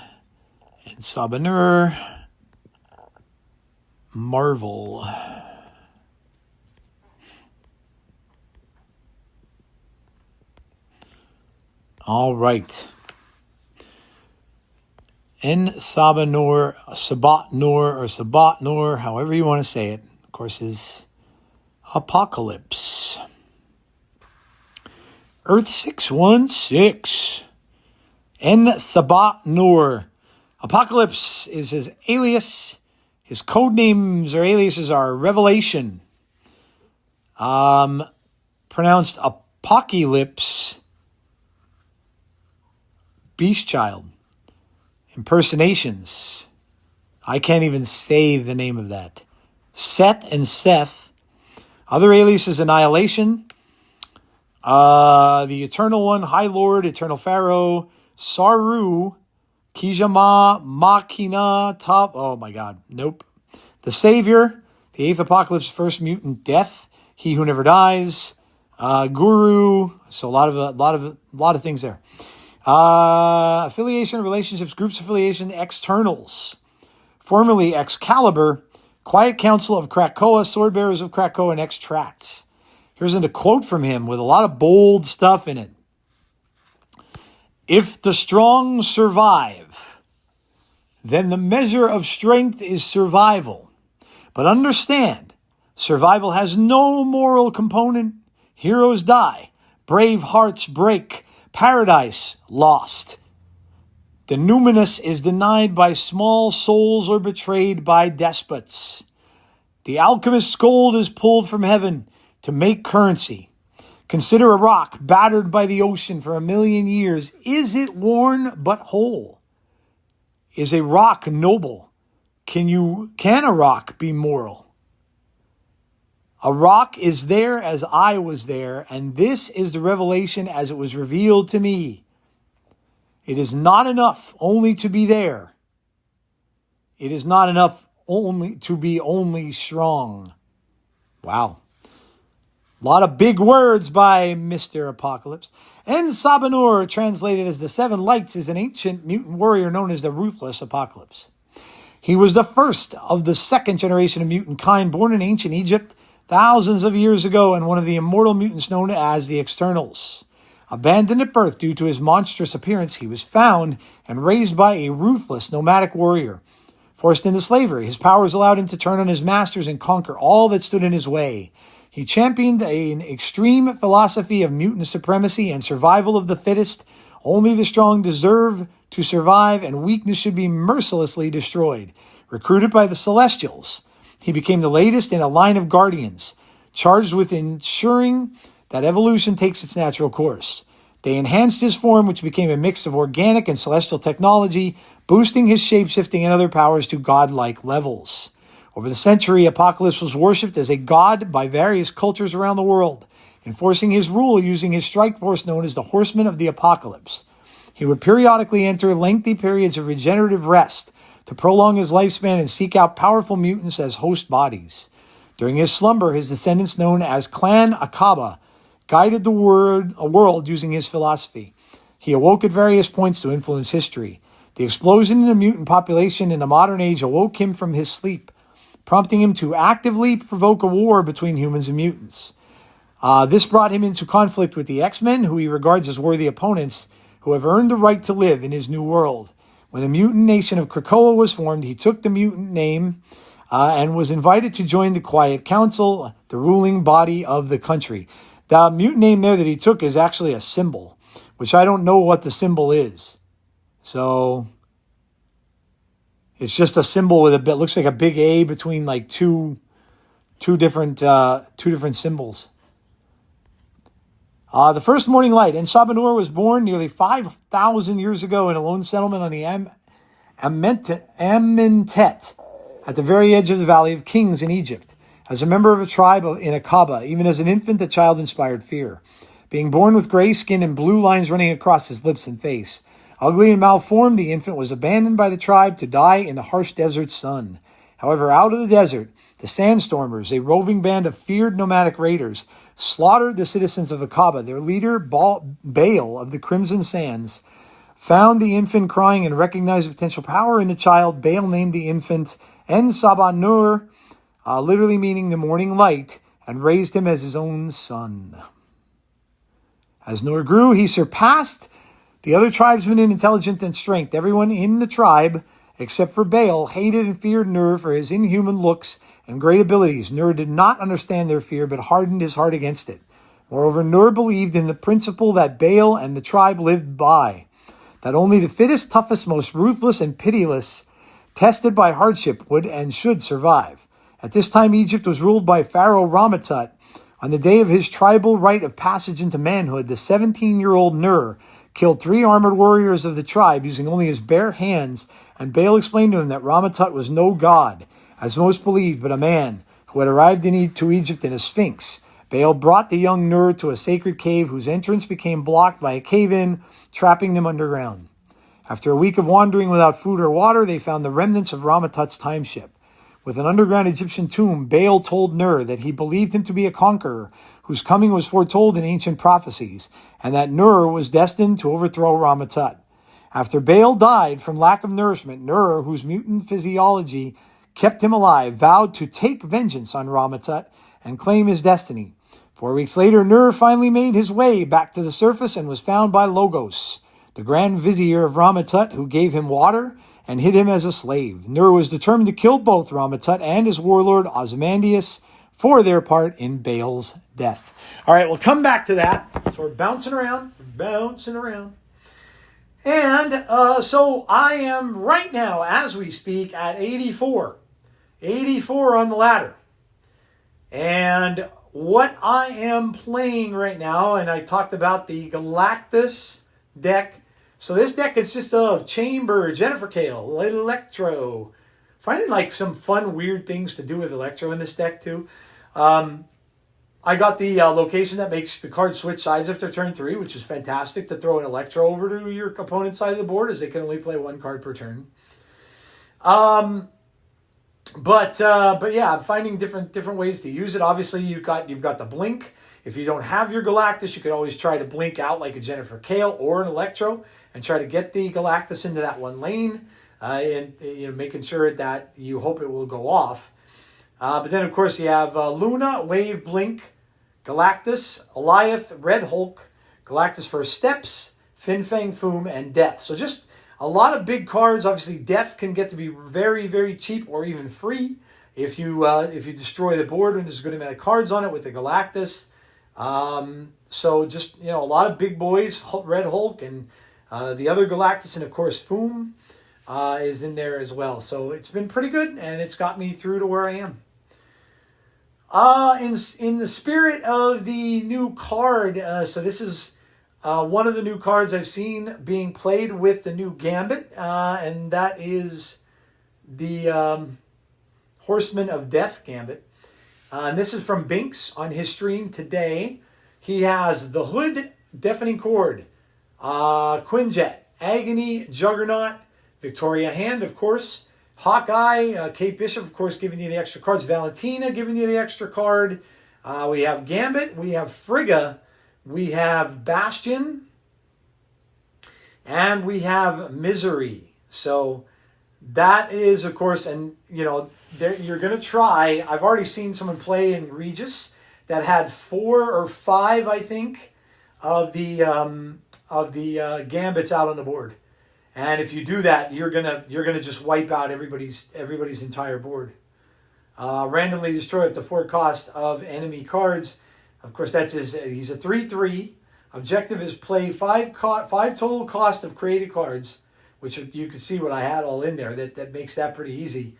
Sabah Nur, Marvel. All right. En Sabah Nur, Sabah Nur, however you want to say it, of course, is Apocalypse. Earth 616. En Sabah Nur. Apocalypse is his alias. His code names or aliases are Revelation. Pronounced Apocalypse. Beastchild. Impersonations. I can't even say the name of that. Set and Seth. Other aliases: Annihilation. The Eternal One, High Lord, Eternal Pharaoh, Saru, Kijama, Machina, Top. Oh my God. Nope. The Savior, the 8th Apocalypse, First Mutant, Death, He Who Never Dies, Guru. So a lot of things there. Affiliation, relationships, groups affiliation, externals. Formerly Excalibur, Quiet Council of Krakoa, Swordbearers of Krakoa, and Extracts. Here's a quote from him with a lot of bold stuff in it. If the strong survive, then the measure of strength is survival. But understand, survival has no moral component. Heroes die. Brave hearts break. Paradise lost. The numinous is denied by small souls or betrayed by despots. The alchemist's gold is pulled from heaven to make currency. Consider a rock battered by the ocean for 1,000,000 years. Is it worn but whole? Is a rock noble? Can a rock be moral? A rock is there as I was there, and this is the revelation as it was revealed to me. It is not enough only to be there. It is not enough only to be only strong. Wow. A lot of big words by Mr. Apocalypse. En Sabah Nur, translated as the Seven Lights, is an ancient mutant warrior known as the Ruthless Apocalypse. He was the first of the second generation of mutant kind, born in ancient Egypt thousands of years ago, and one of the immortal mutants known as the Externals. Abandoned at birth due to his monstrous appearance, he was found and raised by a ruthless nomadic warrior. Forced into slavery, his powers allowed him to turn on his masters and conquer all that stood in his way. He championed an extreme philosophy of mutant supremacy and survival of the fittest. Only the strong deserve to survive, and weakness should be mercilessly destroyed. Recruited by the Celestials, he became the latest in a line of guardians, charged with ensuring that evolution takes its natural course. They enhanced his form, which became a mix of organic and celestial technology, boosting his shape-shifting and other powers to godlike levels. Over the century, Apocalypse was worshipped as a god by various cultures around the world, enforcing his rule using his strike force known as the Horsemen of the Apocalypse. He would periodically enter lengthy periods of regenerative rest to prolong his lifespan and seek out powerful mutants as host bodies. During his slumber, his descendants, known as Clan Akaba, guided the world using his philosophy. He awoke at various points to influence history. The explosion in the mutant population in the modern age awoke him from his sleep, prompting him to actively provoke a war between humans and mutants. This brought him into conflict with the X-Men, who he regards as worthy opponents who have earned the right to live in his new world. When the mutant nation of Krakoa was formed, he took the mutant name and was invited to join the Quiet Council, the ruling body of the country. The mutant name there that he took is actually a symbol, which I don't know what the symbol is. So it's just a symbol with a bit, looks like a big A between like two different symbols. The first morning light. En Sabah Nur was born nearly 5,000 years ago in a lone settlement on the Amentet, at the very edge of the Valley of Kings in Egypt. As a member of a tribe in Akaba, even as an infant, the child inspired fear. Being born with gray skin and blue lines running across his lips and face. Ugly and malformed, the infant was abandoned by the tribe to die in the harsh desert sun. However, out of the desert, the Sandstormers, a roving band of feared nomadic raiders, slaughtered the citizens of Akaba. Their leader, Baal of the Crimson Sands, found the infant crying and recognized the potential power in the child. Baal named the infant En Sabah Nur, literally meaning the morning light, and raised him as his own son. As Nur grew, he surpassed the other tribesmen in intelligence and strength. Everyone in the tribe, except for Baal, hated and feared Nur for his inhuman looks and great abilities. Nur did not understand their fear, but hardened his heart against it. Moreover, Nur believed in the principle that Baal and the tribe lived by, that only the fittest, toughest, most ruthless, and pitiless, tested by hardship, would and should survive. At this time, Egypt was ruled by Pharaoh Ramatut. On the day of his tribal rite of passage into manhood, the 17-year-old Nur killed 3 armored warriors of the tribe using only his bare hands, and Baal explained to him that Ramatut was no god, as most believed, but a man who had arrived to Egypt in a sphinx. Baal brought the young Nur to a sacred cave whose entrance became blocked by a cave-in, trapping them underground. After a week of wandering without food or water, they found the remnants of Ramatut's time ship. With an underground Egyptian tomb, Baal told Nur that he believed him to be a conqueror whose coming was foretold in ancient prophecies, and that Nur was destined to overthrow Ramatut. After Baal died from lack of nourishment, Nur, whose mutant physiology kept him alive, vowed to take vengeance on Ramatut and claim his destiny. 4 weeks later, Nur finally made his way back to the surface and was found by Logos, the Grand Vizier of Ramatut, who gave him water and hid him as a slave. Nur was determined to kill both Ramatut and his warlord Ozymandias for their part in Baal's death. All right, we'll come back to that. So we're bouncing around. And so I am right now, as we speak, at 84. 84 on the ladder. And what I am playing right now, and I talked about the Galactus deck. So this deck consists of Chamber, Jennifer Kale, Electro. Finding like some fun, weird things to do with Electro in this deck too. I got the location that makes the cards switch sides after turn 3, which is fantastic to throw an Electro over to your opponent's side of the board, as they can only play 1 card per turn. But yeah, I'm finding different ways to use it. Obviously, you've got the blink. If you don't have your Galactus, you could always try to blink out like a Jennifer Kale or an Electro and try to get the Galactus into that one lane, and making sure that you hope it will go off. But then, of course, you have Luna, Wave, Blink, Galactus, Eliath, Red Hulk, Galactus First Steps, Fin Fang Foom, and Death. So just a lot of big cards. Obviously, Death can get to be very, very cheap or even free if you destroy the board when there's a good amount of cards on it with the Galactus. So just, a lot of big boys, Red Hulk, and the other Galactus, and of course, Foom is in there as well. So it's been pretty good, and it's got me through to where I am. In the spirit of the new card, so this is one of the new cards I've seen being played with the new Gambit, and that is the Horseman of Death Gambit. And this is from Binks on his stream today. He has the Hood, Deafening Chord, Quinjet, Agony, Juggernaut, Victoria Hand, of course, Hawkeye, Kate Bishop, of course, giving you the extra cards, Valentina giving you the extra card. We have Gambit, we have Frigga, we have Bastion, and we have Misery. So that is, of course, and you know, you're going to try. I've already seen someone play in Regis that had 4 or 5, I think, of the Gambits out on the board. And if you do that, you're gonna just wipe out everybody's entire board. Randomly destroy up to 4 cost of enemy cards. Of course, he's a 3/3. Objective is play 5 total cost of created cards, which you can see what I had all in there. That makes that pretty easy.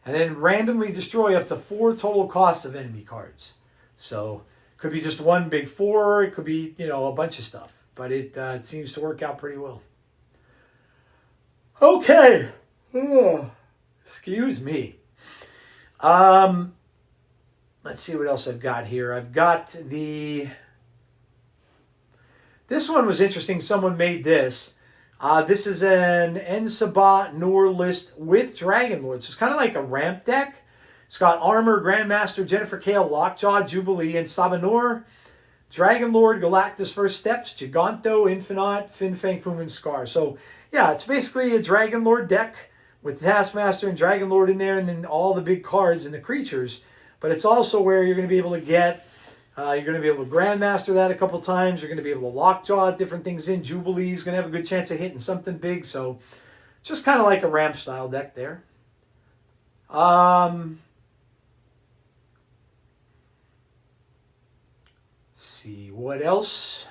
And then randomly destroy up to 4 total costs of enemy cards. So could be just one big 4. It could be, you know, a bunch of stuff. But it seems to work out pretty well. Okay. Excuse me. Let's see what else I've got here. I've got this one was interesting. Someone made this. This is an En Sabah Nur list with Dragon Lords. It's kind of like a ramp deck. It's got Armor, Grandmaster, Jennifer Kale, Lockjaw, Jubilee, En Sabah Nur, Dragon Lord, Galactus First Steps, Giganto, Infinite, Fin Fang Foom, and Scar. So, yeah, it's basically a Dragon Lord deck with Taskmaster and Dragon Lord in there and then all the big cards and the creatures. But it's also where you're going to be able to get, you're going to be able to Grandmaster that a couple times. You're going to be able to Lockjaw different things in. Jubilee's going to have a good chance of hitting something big. So, just kind of like a ramp style deck there. See what else.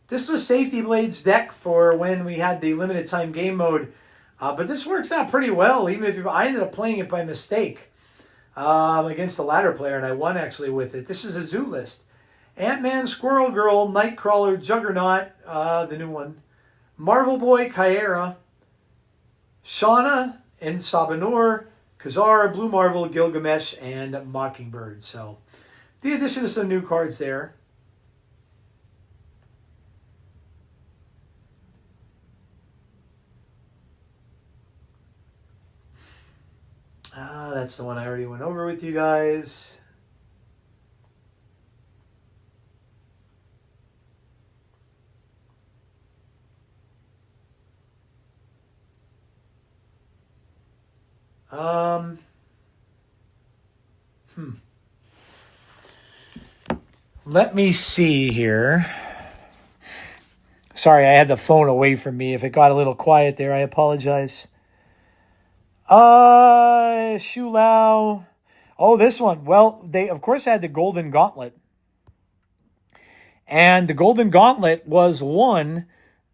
This was Safety Blade's deck for when we had the limited time game mode, but this works out pretty well. Even if I ended up playing it by mistake against the ladder player, and I won actually with it. This is a zoo list: Ant-Man, Squirrel Girl, Nightcrawler, Juggernaut, the new one, Marvel Boy, Kyera, Shauna, En Sabah Nur, Khazar, Blue Marvel, Gilgamesh, and Mockingbird. So, the addition of some new cards there. That's the one I already went over with you guys. Let me see here. Sorry, I had the phone away from me. If it got a little quiet there, I apologize. Shulau. Oh, this one. Well, they, of course, had the Golden Gauntlet. And the Golden Gauntlet was won.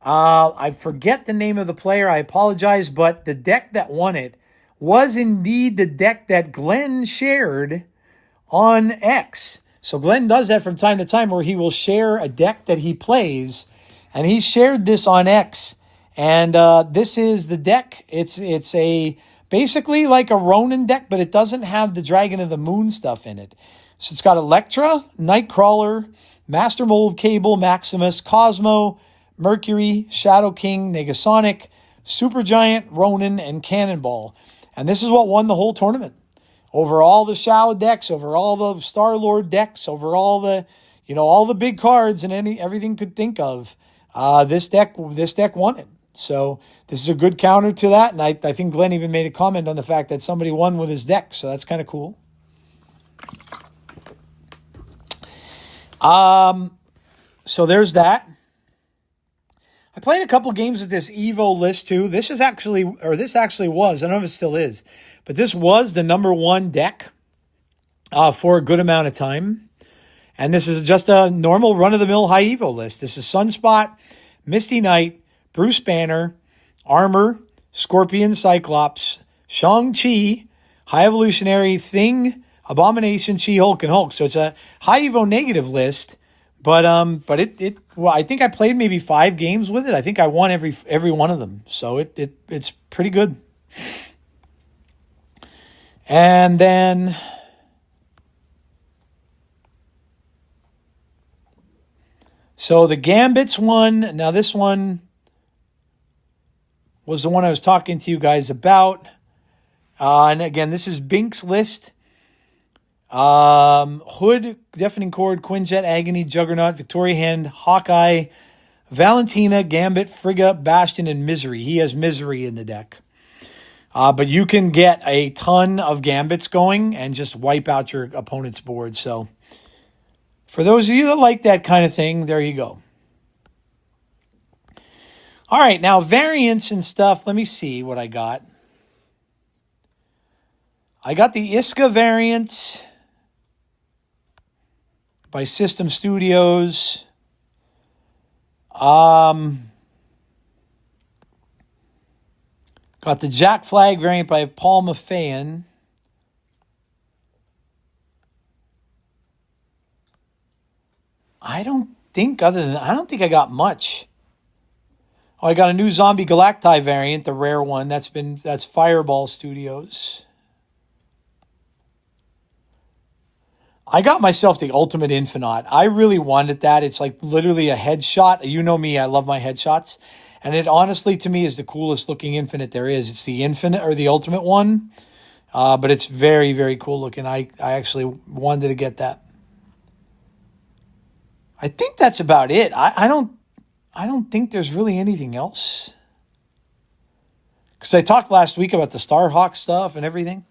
I forget the name of the player. I apologize. But the deck that won it was indeed the deck that Glenn shared on X. So Glenn does that from time to time where he will share a deck that he plays. And he shared this on X. And this is the deck. It's a basically like a Ronin deck, but it doesn't have the Dragon of the Moon stuff in it. So it's got Elektra, Nightcrawler, Master Mold Cable, Maximus, Cosmo, Mercury, Shadow King, Negasonic, Supergiant, Ronin, and Cannonball. And this is what won the whole tournament. Over all the Shao decks, over all the Star-Lord decks, over all the, all the big cards and everything you could think of, this deck won it. So this is a good counter to that. And I think Glenn even made a comment on the fact that somebody won with his deck. So that's kind of cool. So there's that. I played a couple games with this Evo list too. This actually was, I don't know if it still is, but this was the number one deck for a good amount of time. And this is just a normal run-of-the-mill high Evo list. This is Sunspot, Misty Knight, Bruce Banner, Armor, Scorpion, Cyclops, Shang-Chi, High Evolutionary, Thing, Abomination, She-Hulk, and Hulk. So it's a high Evo negative list. But well, I think I played maybe 5 games with it. I think I won every one of them. So it's pretty good. And then so the Gambits one. Now this one was the one I was talking to you guys about. And again, this is Bink's list. Hood, Deafening Chord, Quinjet, Agony, Juggernaut, Victoria Hand, Hawkeye, Valentina, Gambit, Frigga, Bastion, and Misery. He has Misery in the deck. But you can get a ton of Gambits going and just wipe out your opponent's board. So for those of you that like that kind of thing, there you go. All right, now variants and stuff. Let me see what I got. I got the Isca variant by System Studios. Got the Jack Flag variant by Paul Maffeyan. I don't think I got much. Oh, I got a new Zombie Galacti variant, the rare one. That's Fireball Studios. I got myself the Ultimate Infinite. I really wanted that. It's like literally a headshot. You know me, I love my headshots. And it honestly, to me, is the coolest looking Infinite there is. It's the Infinite or the Ultimate one. But it's very, very cool looking. I actually wanted to get that. I think that's about it. I don't think there's really anything else. Because I talked last week about the Starhawk stuff and everything.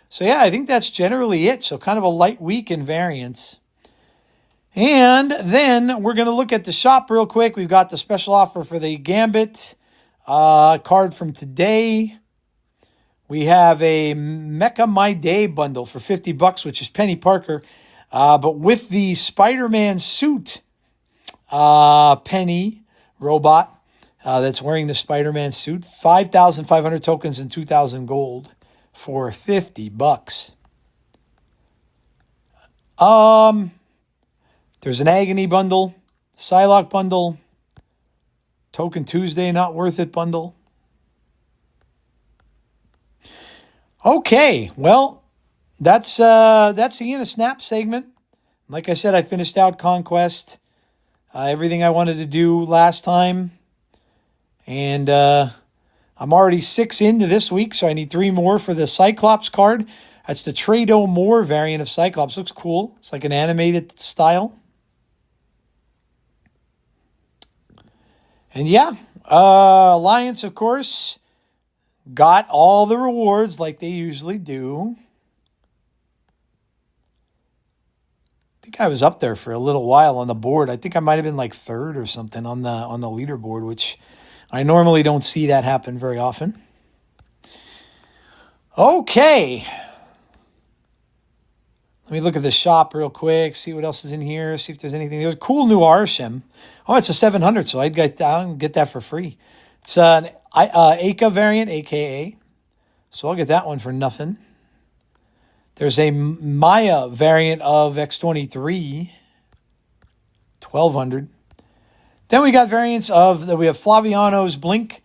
So yeah, I think that's generally it. So kind of a light week in variants. And then we're going to look at the shop real quick. We've got the special offer for the Gambit card from today. We have a Mecha My Day bundle for $50, which is Penny Parker. But with the Spiderman suit, Penny robot that's wearing the Spider-Man suit, 5,500 tokens and 2,000 gold for $50. There's an Agony bundle, Psylocke bundle, Token Tuesday Not Worth It bundle. Okay, well, that's the In a Snap segment. Like I said, I finished out Conquest, everything I wanted to do last time. And I'm already 6 into this week, so I need 3 more for the Cyclops card. That's the Trado Moore variant of Cyclops. Looks cool. It's like an animated style. And yeah, Alliance, of course, got all the rewards like they usually do. I think I was up there for a little while on the board. I think I might have been like 3rd or something on the leaderboard, which I normally don't see that happen very often. Okay. Let me look at the shop real quick, see what else is in here, see if there's anything. There's a cool new Arsham. Oh, it's a 700, so I'd get that for free. It's an Aka variant, AKA. So I'll get that one for nothing. There's a Maya variant of X23, 1,200. Then we got variants we have Flaviano's Blink.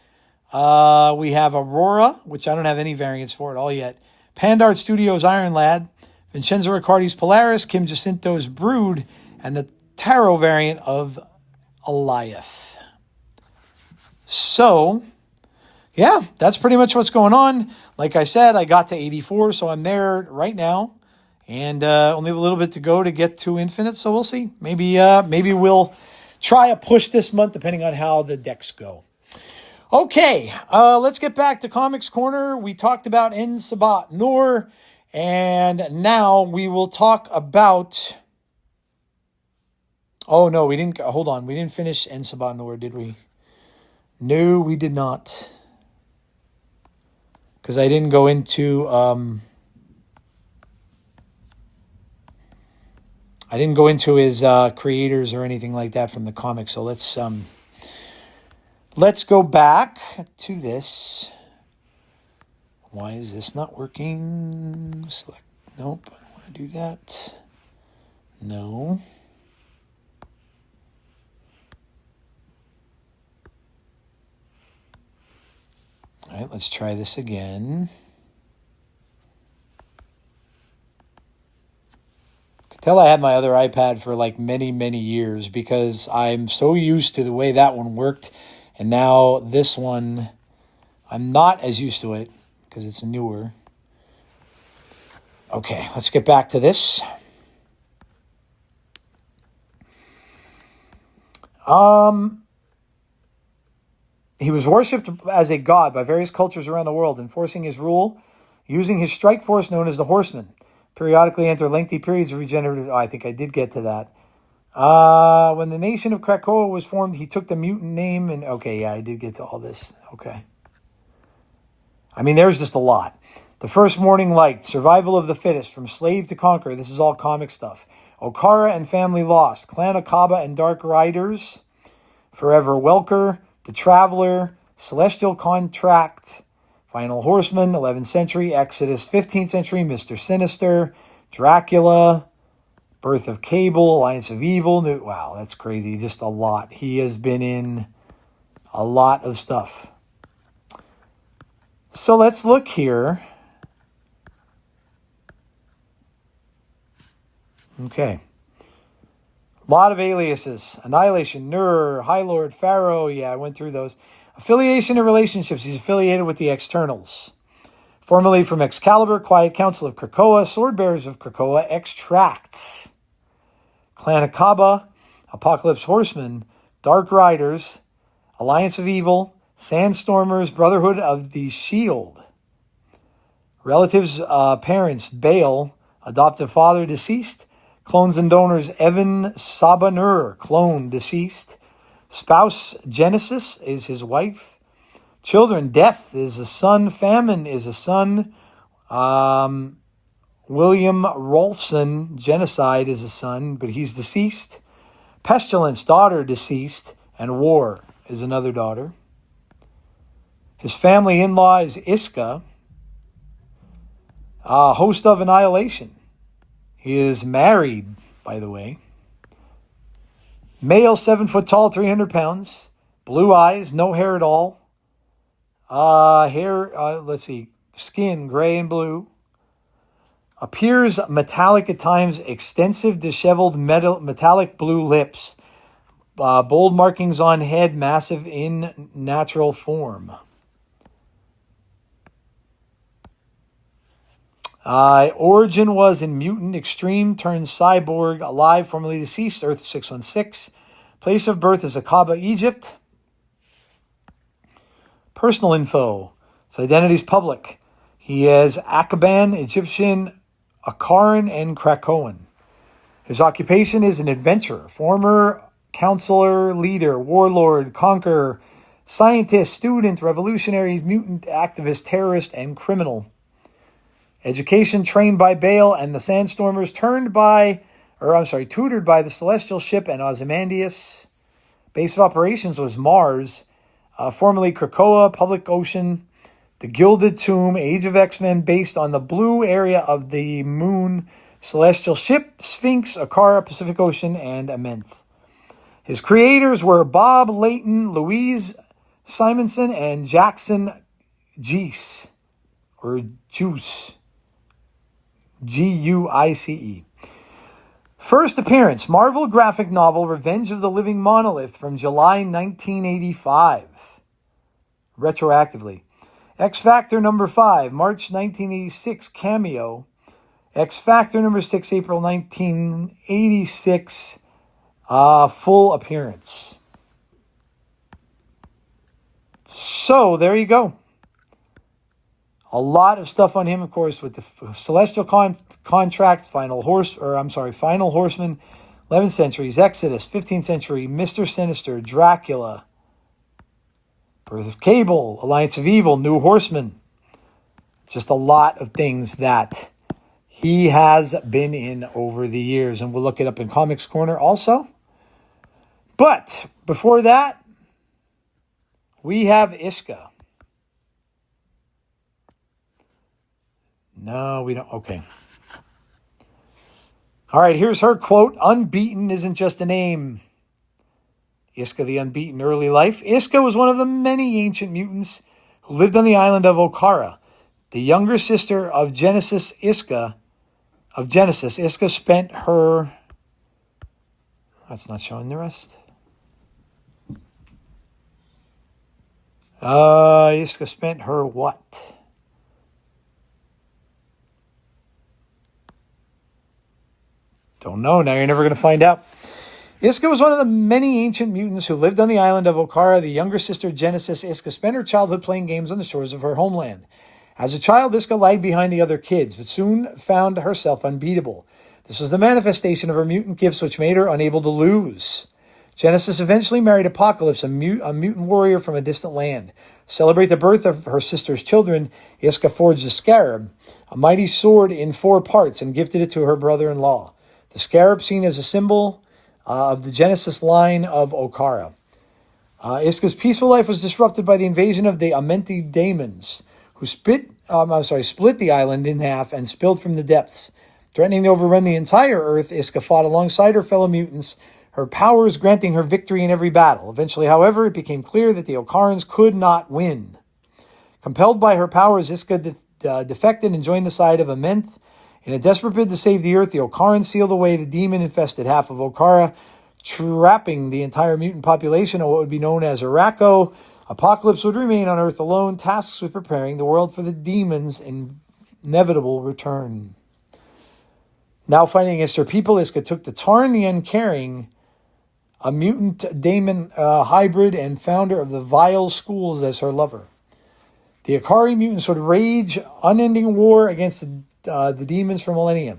We have Aurora, which I don't have any variants for at all yet. Pandart Studios Iron Lad. Vincenzo Riccardi's Polaris. Kim Jacinto's Brood. And the Tarot variant of Eliath. So, yeah, that's pretty much what's going on. Like I said, I got to 84, so I'm there right now. And only a little bit to go to get to Infinite, so we'll see. Maybe we'll try a push this month, depending on how the decks go. Okay, let's get back to Comics Corner. We talked about En Sabah Nur, and now we will talk about... Oh, no, we didn't... Hold on, we didn't finish En Sabah Nur, did we? No, we did not. Because I didn't go into... I didn't go into his creators or anything like that from the comics. So let's go back to this. Why is this not working? Select. Nope. I do that? No. All right, let's try this again. I could tell I had my other iPad for like many, many years because I'm so used to the way that one worked. And now this one, I'm not as used to it because it's newer. Okay, let's get back to this. He was worshipped as a god by various cultures around the world, enforcing his rule using his strike force known as the Horsemen. Periodically enter lengthy periods of regenerative... I think I did get to that. When the nation of Krakoa was formed, he took the mutant name and... Okay, yeah, I did get to all this. Okay. I mean, there's just a lot. The First Morning Light, Survival of the Fittest, From Slave to Conqueror. This is all comic stuff. Okara and Family Lost, Clan Akaba and Dark Riders, Forever Welker, The Traveler, Celestial Contract, Final Horseman, 11th Century, Exodus, 15th Century, Mr. Sinister, Dracula, Birth of Cable, Alliance of Evil. Wow, that's crazy. Just a lot. He has been in a lot of stuff. So let's look here. Okay. A lot of aliases. Annihilation, Nur, High Lord, Pharaoh. Yeah, I went through those. Affiliation and relationships. He's affiliated with the Externals. Formerly from Excalibur, Quiet Council of Krakoa, Swordbearers of Krakoa, Extracts. Clan Akaba, Apocalypse Horsemen, Dark Riders, Alliance of Evil, Sandstormers, Brotherhood of the Shield. Relatives, parents, Bale, adoptive father, deceased. Clones and donors, En Sabah Nur, clone, deceased. Spouse, Genesis, is his wife. Children, Death is a son. Famine is a son. William Rolfson, Genocide, is a son, but he's deceased. Pestilence, daughter, deceased. And War is another daughter. His family in-law is Isca, host of Annihilation. He is married, by the way. Male, 7 foot tall, 300 pounds. Blue eyes, no hair at all. Skin, gray and blue. Appears metallic at times, extensive disheveled metallic blue lips. Bold markings on head, massive in natural form. Origin was in mutant, extreme, turned cyborg, alive, formerly deceased, Earth 616. Place of birth is Akaba, Egypt. Personal info. His identity is public. He is Akaban, Egyptian, Akaran, and Krakoan. His occupation is an adventurer, former counselor, leader, warlord, conqueror, scientist, student, revolutionary, mutant, activist, terrorist, and criminal. Education, trained by Bale and the Sandstormers, tutored by the Celestial Ship and Ozymandias. Base of operations was Mars, formerly Krakoa, Public Ocean, the Gilded Tomb, Age of X-Men, based on the blue area of the moon, Celestial Ship, Sphinx, Akara, Pacific Ocean, and Amenth. His creators were Bob Layton, Louise Simonson, and Jackson Juice. Guice. First appearance, Marvel graphic novel Revenge of the Living Monolith from July 1985. Retroactively. X Factor number 5, March 1986 cameo. X Factor number 6, April 1986 full appearance. So there you go. A lot of stuff on him, of course, with the Celestial Contracts, Final Horseman, 11th Centuries, Exodus, 15th Century, Mr. Sinister, Dracula, Birth of Cable, Alliance of Evil, New Horseman. Just a lot of things that he has been in over the years, and we'll look it up in Comics Corner also. But before that, we have Isca. No, we don't. Okay. All right, here's her quote. Unbeaten isn't just a name. Isca the Unbeaten early life. Isca was one of the many ancient mutants who lived on the island of Okara. The younger sister of Genesis Isca. Isca spent her... That's not showing the rest. Isca spent her what? Don't know. Now you're never going to find out. Isca was one of the many ancient mutants who lived on the island of Okara. The younger sister, Genesis Isca, spent her childhood playing games on the shores of her homeland. As a child, Isca lagged behind the other kids, but soon found herself unbeatable. This was the manifestation of her mutant gifts, which made her unable to lose. Genesis eventually married Apocalypse, a mutant warrior from a distant land. To celebrate the birth of her sister's children, Isca forged the Scarab, a mighty sword in 4 parts, and gifted it to her brother-in-law. The Scarab, seen as a symbol of the Genesis line of Okara. Isca's peaceful life was disrupted by the invasion of the Amenti Daemons, who split the island in half and spilled from the depths. Threatening to overrun the entire Earth, Isca fought alongside her fellow mutants, her powers granting her victory in every battle. Eventually, however, it became clear that the Okarans could not win. Compelled by her powers, Isca defected and joined the side of Amenth. In a desperate bid to save the Earth, the Okarans sealed away the demon-infested half of Okara, trapping the entire mutant population on what would be known as Araco. Apocalypse would remain on Earth alone, tasked with preparing the world for the demons' inevitable return. Now fighting against her people, Isca took the Tarn the Uncaring, a mutant daemon hybrid and founder of the Vile Schools, as her lover. The Akari mutants would wage unending war against the demons for millennia.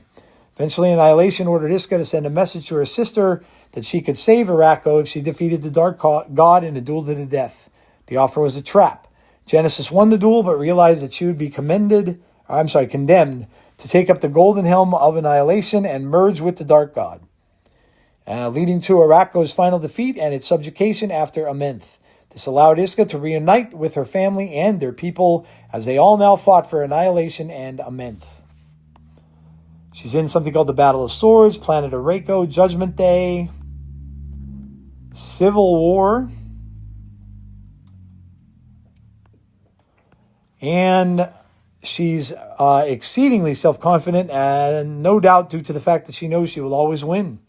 Eventually, Annihilation ordered Isca to send a message to her sister that she could save Araco if she defeated the Dark God in a duel to the death. The offer was a trap. Genesis won the duel, but realized that she would be condemned to take up the Golden Helm of Annihilation and merge with the Dark God, leading to Araco's final defeat and its subjugation after Amenth. This allowed Isca to reunite with her family and their people, as they all now fought for Annihilation and Amenth. She's in something called the Battle of Swords, Planet Araco, Judgment Day, Civil War, and she's exceedingly self-confident, and no doubt due to the fact that she knows she will always win.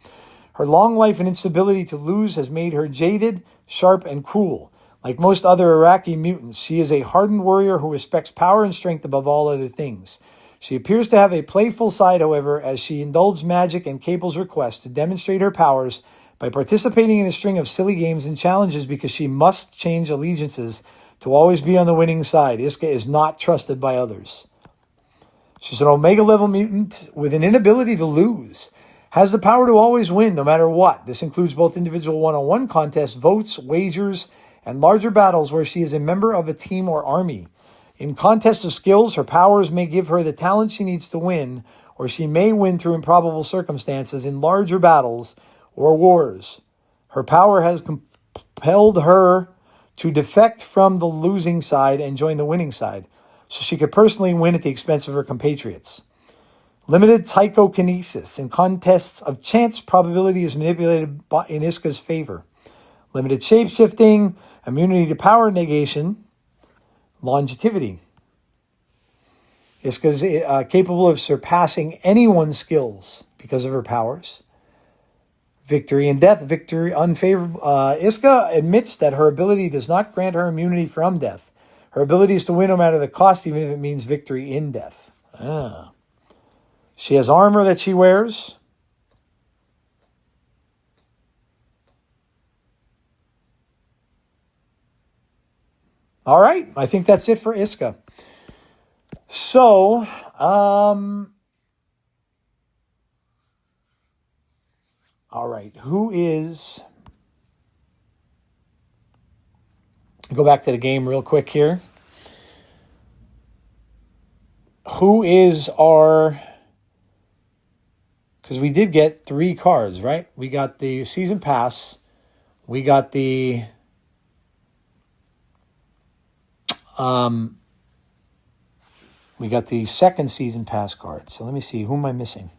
Her long life and instability to lose has made her jaded, sharp, and cruel. Like most other Iraqi mutants, she is a hardened warrior who respects power and strength above all other things. She appears to have a playful side, however, as she indulged magic and Cable's request to demonstrate her powers by participating in a string of silly games and challenges because she must change allegiances to always be on the winning side. Isca is not trusted by others. She's an Omega-level mutant with an inability to lose. Has the power to always win no matter what. This includes both individual one-on-one contests, votes, wagers, and larger battles where she is a member of a team or army. In contests of skills, her powers may give her the talent she needs to win, or she may win through improbable circumstances in larger battles or wars. Her power has compelled her to defect from the losing side and join the winning side, so she could personally win at the expense of her compatriots. Limited psychokinesis. In contests of chance, probability is manipulated in Isca's favor. Limited shapeshifting, immunity to power negation, longevity. Isca is capable of surpassing anyone's skills because of her powers. Victory in death. Victory unfavorable. Isca admits that her ability does not grant her immunity from death. Her ability is to win no matter the cost, even if it means victory in death. She has armor that she wears. All right, I think that's it for Isca. So, all right, who is... Go back to the game real quick here. Who is our... Because we did get 3 cards, right? We got the season pass. We got the... we got the second season pass card. So let me see. Who am I missing?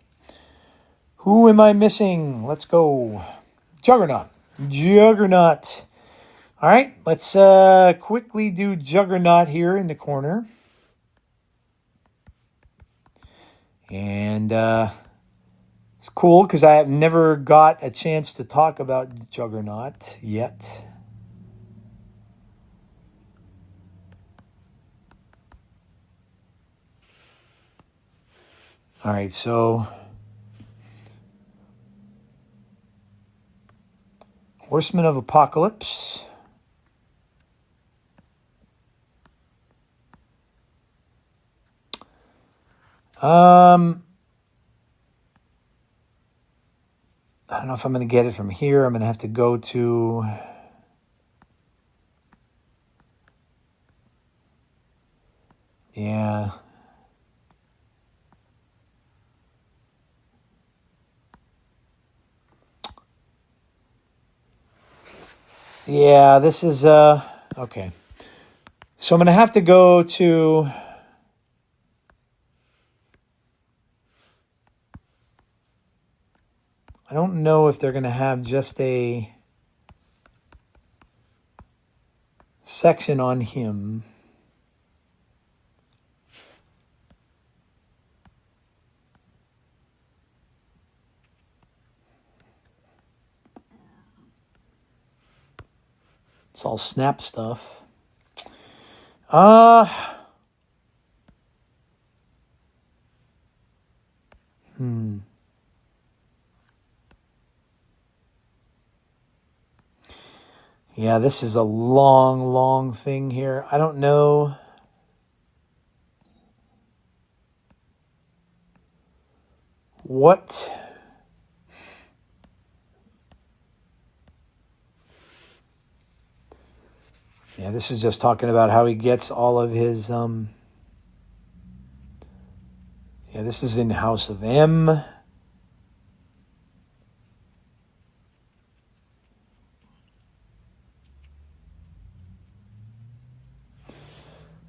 Who am I missing? Let's go. Juggernaut. Juggernaut. All right, let's quickly do Juggernaut here in the corner. And it's cool because I have never got a chance to talk about Juggernaut yet. All right, so Horseman of Apocalypse. I don't know if I'm going to get it from here. I'm going to have to go to... Yeah. Yeah, this is... Okay. So I'm going to have to go to... I don't know if they're going to have just a section on him. It's all snap stuff. Yeah, this is a long, long thing here. I don't know. What? Yeah, this is just talking about how he gets all of his, yeah, this is in House of M.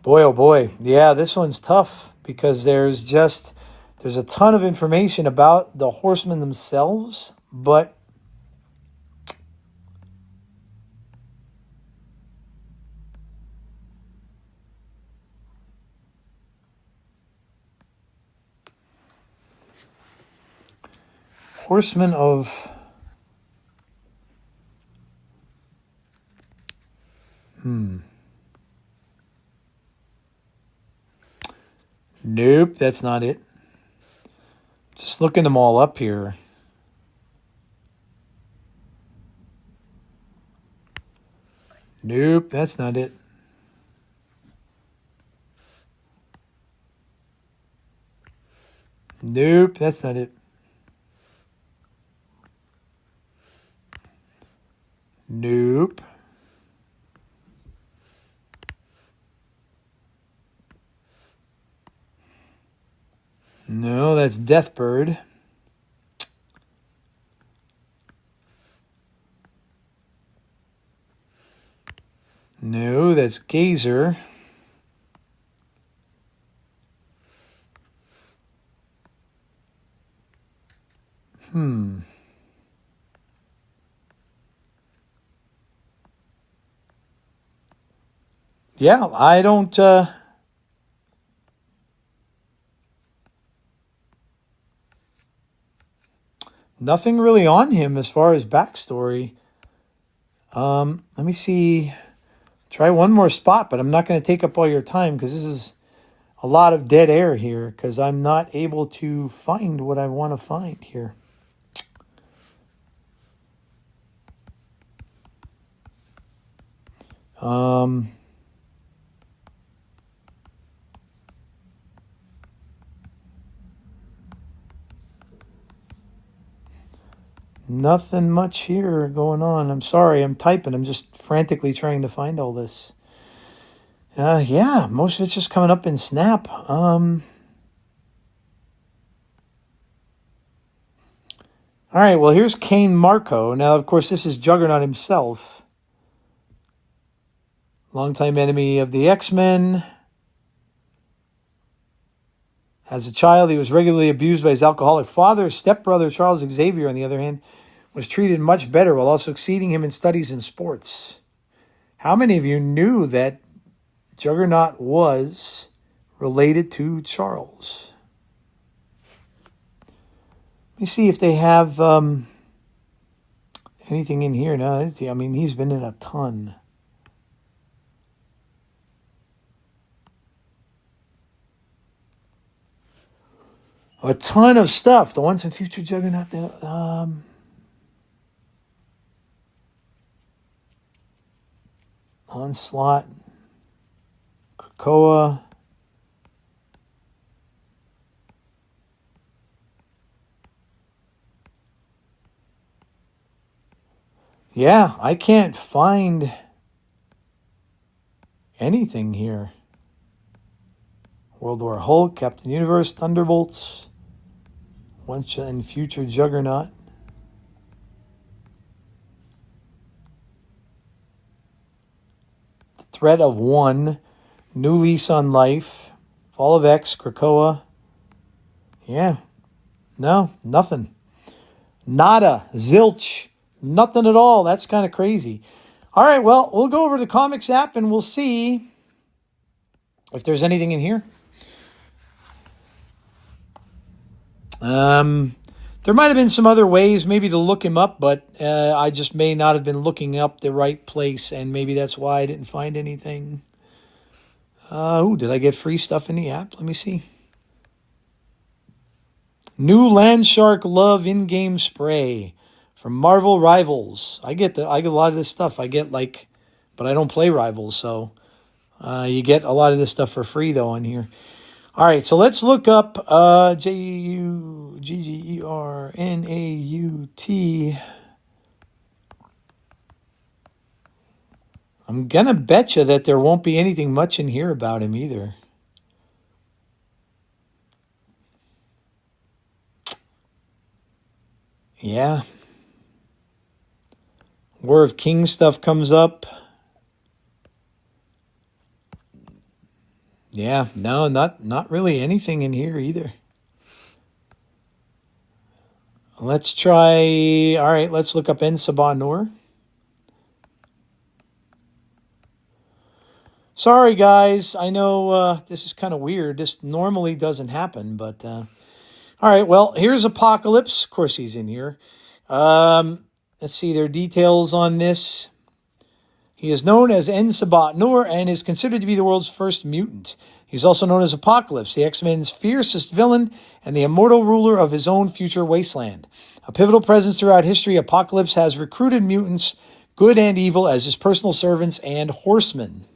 Boy, oh boy. Yeah, this one's tough because there's a ton of information about the horsemen themselves, but Horsemen of... Nope, that's not it. Just looking them all up here. Nope, that's not it. Nope, that's not it. Nope. No, that's Deathbird. No, that's Gazer. Yeah, I don't... Nothing really on him as far as backstory. Let me see. Try one more spot, but I'm not going to take up all your time because this is a lot of dead air here because I'm not able to find what I want to find here. Nothing much here going on. I'm sorry, I'm typing. I'm just frantically trying to find all this. Yeah, most of it's just coming up in Snap. All right, well, here's Kane Marco. Now, of course, this is Juggernaut himself. Longtime enemy of the X-Men. As a child, he was regularly abused by his alcoholic father. His stepbrother, Charles Xavier, on the other hand, was treated much better while also exceeding him in studies and sports. How many of you knew that Juggernaut was related to Charles? Let me see if they have anything in here. No, I mean, he's been in a ton. A ton of stuff. The ones in Future Juggernaut. Onslaught. Krakoa. Yeah, I can't find anything here. World War Hulk, Captain Universe, Thunderbolts, once and Future Juggernaut. The Threat of One, New Lease on Life, Fall of X, Krakoa. Yeah, no, nothing. Nada, zilch, nothing at all. That's kind of crazy. All right, well, we'll go over to the comics app and we'll see if there's anything in here. There might have been some other ways maybe to look him up, but I just may not have been looking up the right place, and maybe that's why I didn't find anything. Did I get free stuff in the app? Let me see. New Landshark Love in-game spray from Marvel Rivals. I get a lot of this stuff. But I don't play Rivals, so you get a lot of this stuff for free though on here. All right, so let's look up Juggernaut. I'm going to bet you that there won't be anything much in here about him either. Yeah. War of Kings stuff comes up. Yeah, no, not really anything in here either. Let's try, all right, let's look up En Sabah Nur. Sorry, guys. I know this is kind of weird. This normally doesn't happen, but all right, well, here's Apocalypse. Of course, he's in here. Let's see their details on this. He is known as En Sabah Nur and is considered to be the world's first mutant. He's also known as Apocalypse, the X-Men's fiercest villain and the immortal ruler of his own future wasteland. A pivotal presence throughout history, Apocalypse has recruited mutants, good and evil, as his personal servants and horsemen.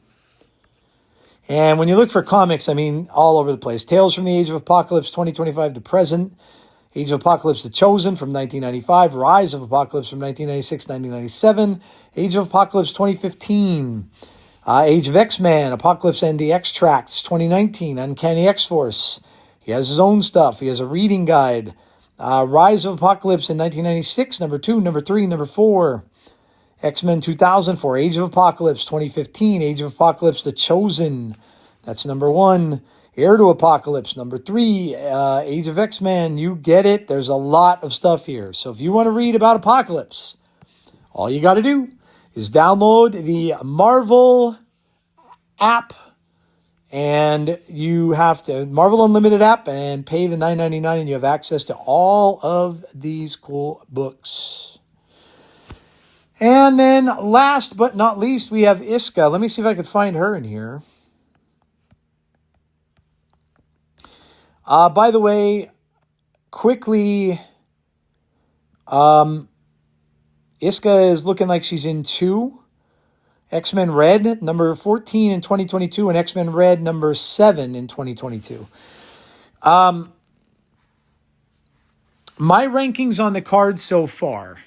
And when you look for comics, I mean, all over the place. Tales from the Age of Apocalypse 2025 to present. Age of Apocalypse The Chosen from 1995. Rise of Apocalypse from 1996-1997. Age of Apocalypse 2015. Age of X-Men. Apocalypse and the X-Tracts 2019. Uncanny X-Force. He has his own stuff. He has a reading guide. Rise of Apocalypse in 1996. Number 2, number 3, number 4. X-Men 2004, Age of Apocalypse 2015, Age of Apocalypse The Chosen, that's number 1. Heir to Apocalypse, number 3, Age of X-Men, you get it. There's a lot of stuff here. So if you want to read about Apocalypse, all you got to do is download the Marvel app, and you have to, Marvel Unlimited app, and pay the $9.99, and you have access to all of these cool books. And then last but not least, we have Isca. Let me see if I could find her in here. By the way, quickly, Isca is looking like she's in 2. X-Men Red, number 14 in 2022, and X-Men Red, number 7 in 2022. My rankings on the card so far.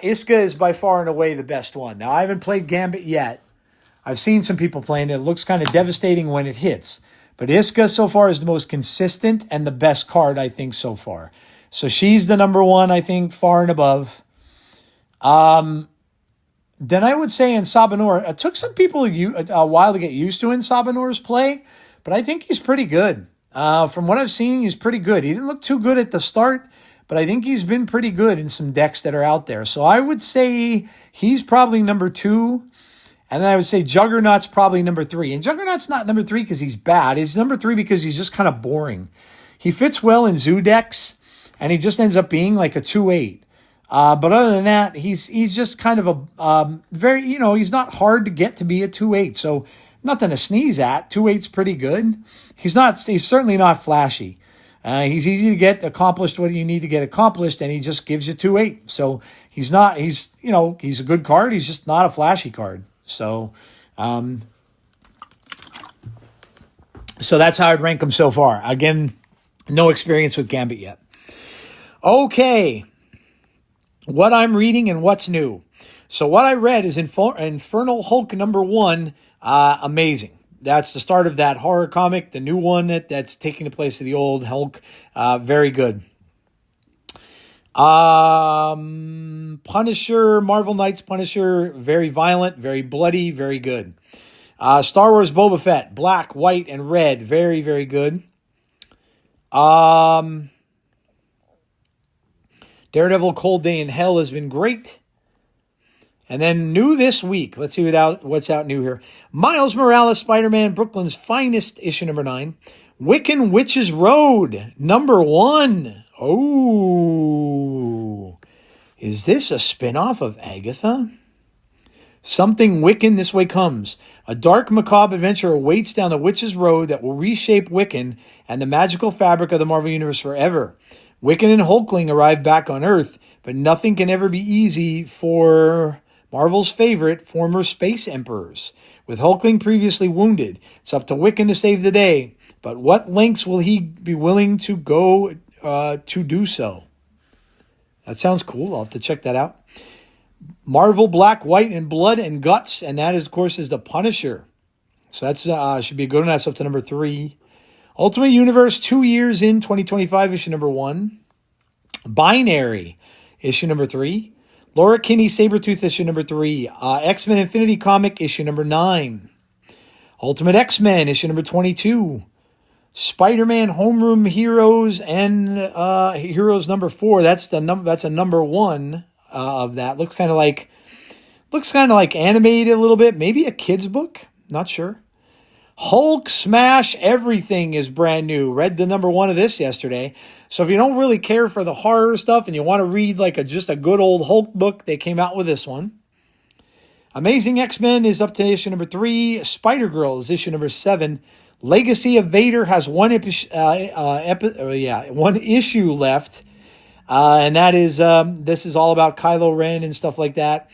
Isca is by far and away the best one. Now, I haven't played Gambit yet. I've seen some people playing it. It looks kind of devastating when it hits. But Isca so far is the most consistent and the best card, I think, so far. So she's the number 1, I think, far and above. Then I would say En Sabah Nur. It took some people a while to get used to En Sabah Nur's play, but I think he's pretty good. From what I've seen, he's pretty good. He didn't look too good at the start, but I think he's been pretty good in some decks that are out there. So I would say he's probably number 2. And then I would say Juggernaut's probably number 3. And Juggernaut's not number 3 because he's bad. He's number 3 because he's just kind of boring. He fits well in zoo decks, and he just ends up being like a 2/8. But other than that, he's just kind of a very, he's not hard to get to be a 2/8. So nothing to sneeze at. 2/8's pretty good. He's certainly not flashy. He's easy to get accomplished what you need to get accomplished, and he just gives you 2/8. So he's a good card. He's just not a flashy card. So, so that's how I'd rank him so far. Again, no experience with Gambit yet. Okay. What I'm reading and what's new. So what I read is Infernal Hulk number 1. Amazing. That's the start of that horror comic, the new one that's taking the place of the old Hulk. Very good. Punisher, Marvel Knights Punisher, very violent, very bloody, very good. Star Wars Boba Fett, black, white, and red, very, very good. Daredevil Cold Day in Hell has been great. And then new this week, let's see what's out new here. Miles Morales, Spider-Man, Brooklyn's Finest, issue number 9. Wiccan Witch's Road, number 1. Oh, is this a spinoff of Agatha? Something Wiccan This Way Comes. A dark, macabre adventure awaits down the Witch's Road that will reshape Wiccan and the magical fabric of the Marvel Universe forever. Wiccan and Hulkling arrive back on Earth, but nothing can ever be easy for Marvel's favorite, former space emperors. With Hulkling previously wounded, it's up to Wiccan to save the day. But what lengths will he be willing to go to do so? That sounds cool. I'll have to check that out. Marvel Black, White, and Blood and Guts, and that, of course, is the Punisher. So that's should be a good one. That's up to number 3. Ultimate Universe, 2 years in, 2025, issue number 1. Binary, issue number 3. Laura Kinney, Sabretooth, issue number 3. X-Men Infinity Comic, issue number 9. Ultimate X-Men, issue number 22. Spider-Man Homeroom Heroes and Heroes number 4. That's a number 1 of that. Looks kind of like animated a little bit. Maybe a kid's book. Not sure. Hulk Smash Everything is brand new. Read the number 1 of this yesterday. So if you don't really care for the horror stuff and you want to read just a good old Hulk book, they came out with this one. Amazing X-Men is up to issue number 3. Spider-Girl is issue number 7. Legacy of Vader has one issue left. And that is, this is all about Kylo Ren and stuff like that.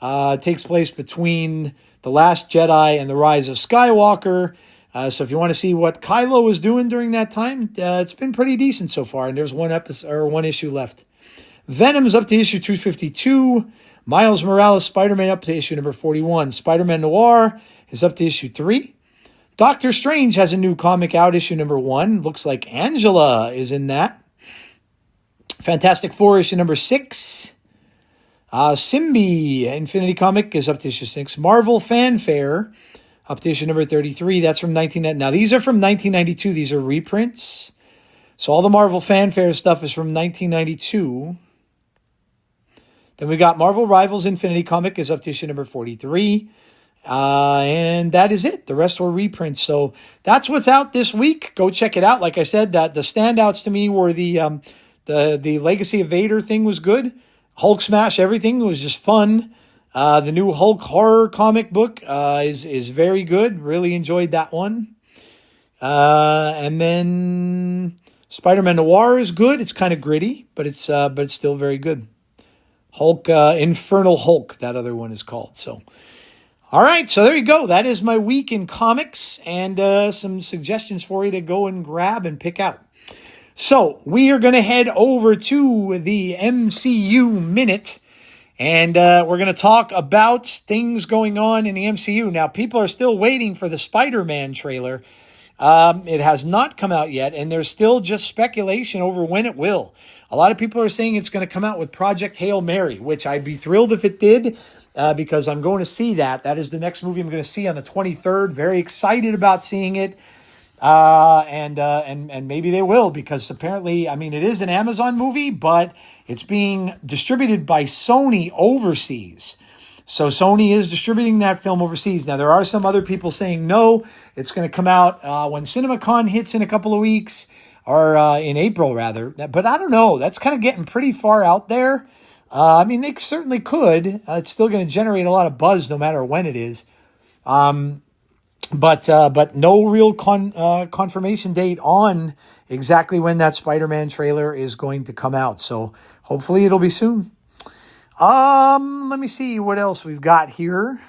It takes place between The Last Jedi and The Rise of Skywalker. So if you want to see what Kylo was doing during that time, it's been pretty decent so far. And there's one issue left. Venom's up to issue 252. Miles Morales, Spider-Man up to issue number 41. Spider-Man Noir is up to issue 3. Doctor Strange has a new comic out, issue number 1. Looks like Angela is in that. Fantastic Four, issue number 6. Symbi Infinity Comic is up to issue 6. Marvel Fanfare up to issue number 33. That's from 1990. Now, these are from 1992. These are reprints. So all the Marvel Fanfare stuff is from 1992. Then we got Marvel Rivals Infinity Comic is up to issue number 43. And that is it. The rest were reprints. So that's what's out this week. Go check it out. Like I said, that the standouts to me were the Legacy of Vader thing was good. Hulk Smash Everything was just fun. The new Hulk horror comic book is very good. Really enjoyed that one. And then Spider-Man Noir is good. It's kind of gritty, but it's still very good. Hulk Infernal Hulk, that other one is called. So, all right. So there you go. That is my week in comics and some suggestions for you to go and grab and pick out. So we are going to head over to the MCU Minute, and we're going to talk about things going on in the MCU. Now, people are still waiting for the Spider-Man trailer. It has not come out yet, and there's still just speculation over when it will. A lot of people are saying it's going to come out with Project Hail Mary, which I'd be thrilled if it did, because I'm going to see that. That is the next movie I'm going to see on the 23rd. Very excited about seeing it. And maybe they will, because apparently, I mean, it is an Amazon movie, but it's being distributed by Sony overseas. So Sony is distributing that film overseas. Now, there are some other people saying no, it's going to come out when CinemaCon hits in a couple of weeks, or in April rather. But I don't know. That's kind of getting pretty far out there. I mean, they certainly could. It's still going to generate a lot of buzz no matter when it is. But no real confirmation date on exactly when that Spider-Man trailer is going to come out. So hopefully it'll be soon. Let me see what else we've got here.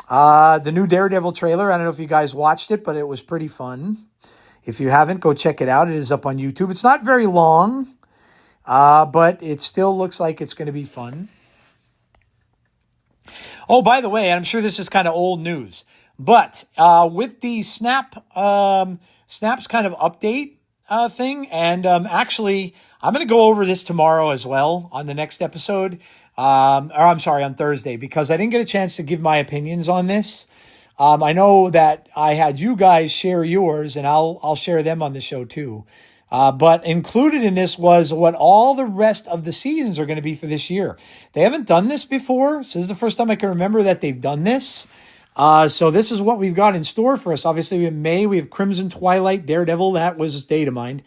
The new Daredevil trailer. I don't know if you guys watched it, but it was pretty fun. If you haven't, go check it out. It is up on YouTube. It's not very long, but it still looks like it's going to be fun. Oh, by the way, I'm sure this is kind of old news, but with the Snap's kind of update thing, and actually, I'm going to go over this tomorrow as well on the next episode, or I'm sorry, on Thursday, because I didn't get a chance to give my opinions on this. I know that I had you guys share yours, and I'll share them on the show too. But included in this was what all the rest of the seasons are going to be for this year. They haven't done this before, so this is the first time I can remember that they've done this. So this is what we've got in store for us. Obviously, in May, we have Crimson Twilight, Daredevil. That was data mined.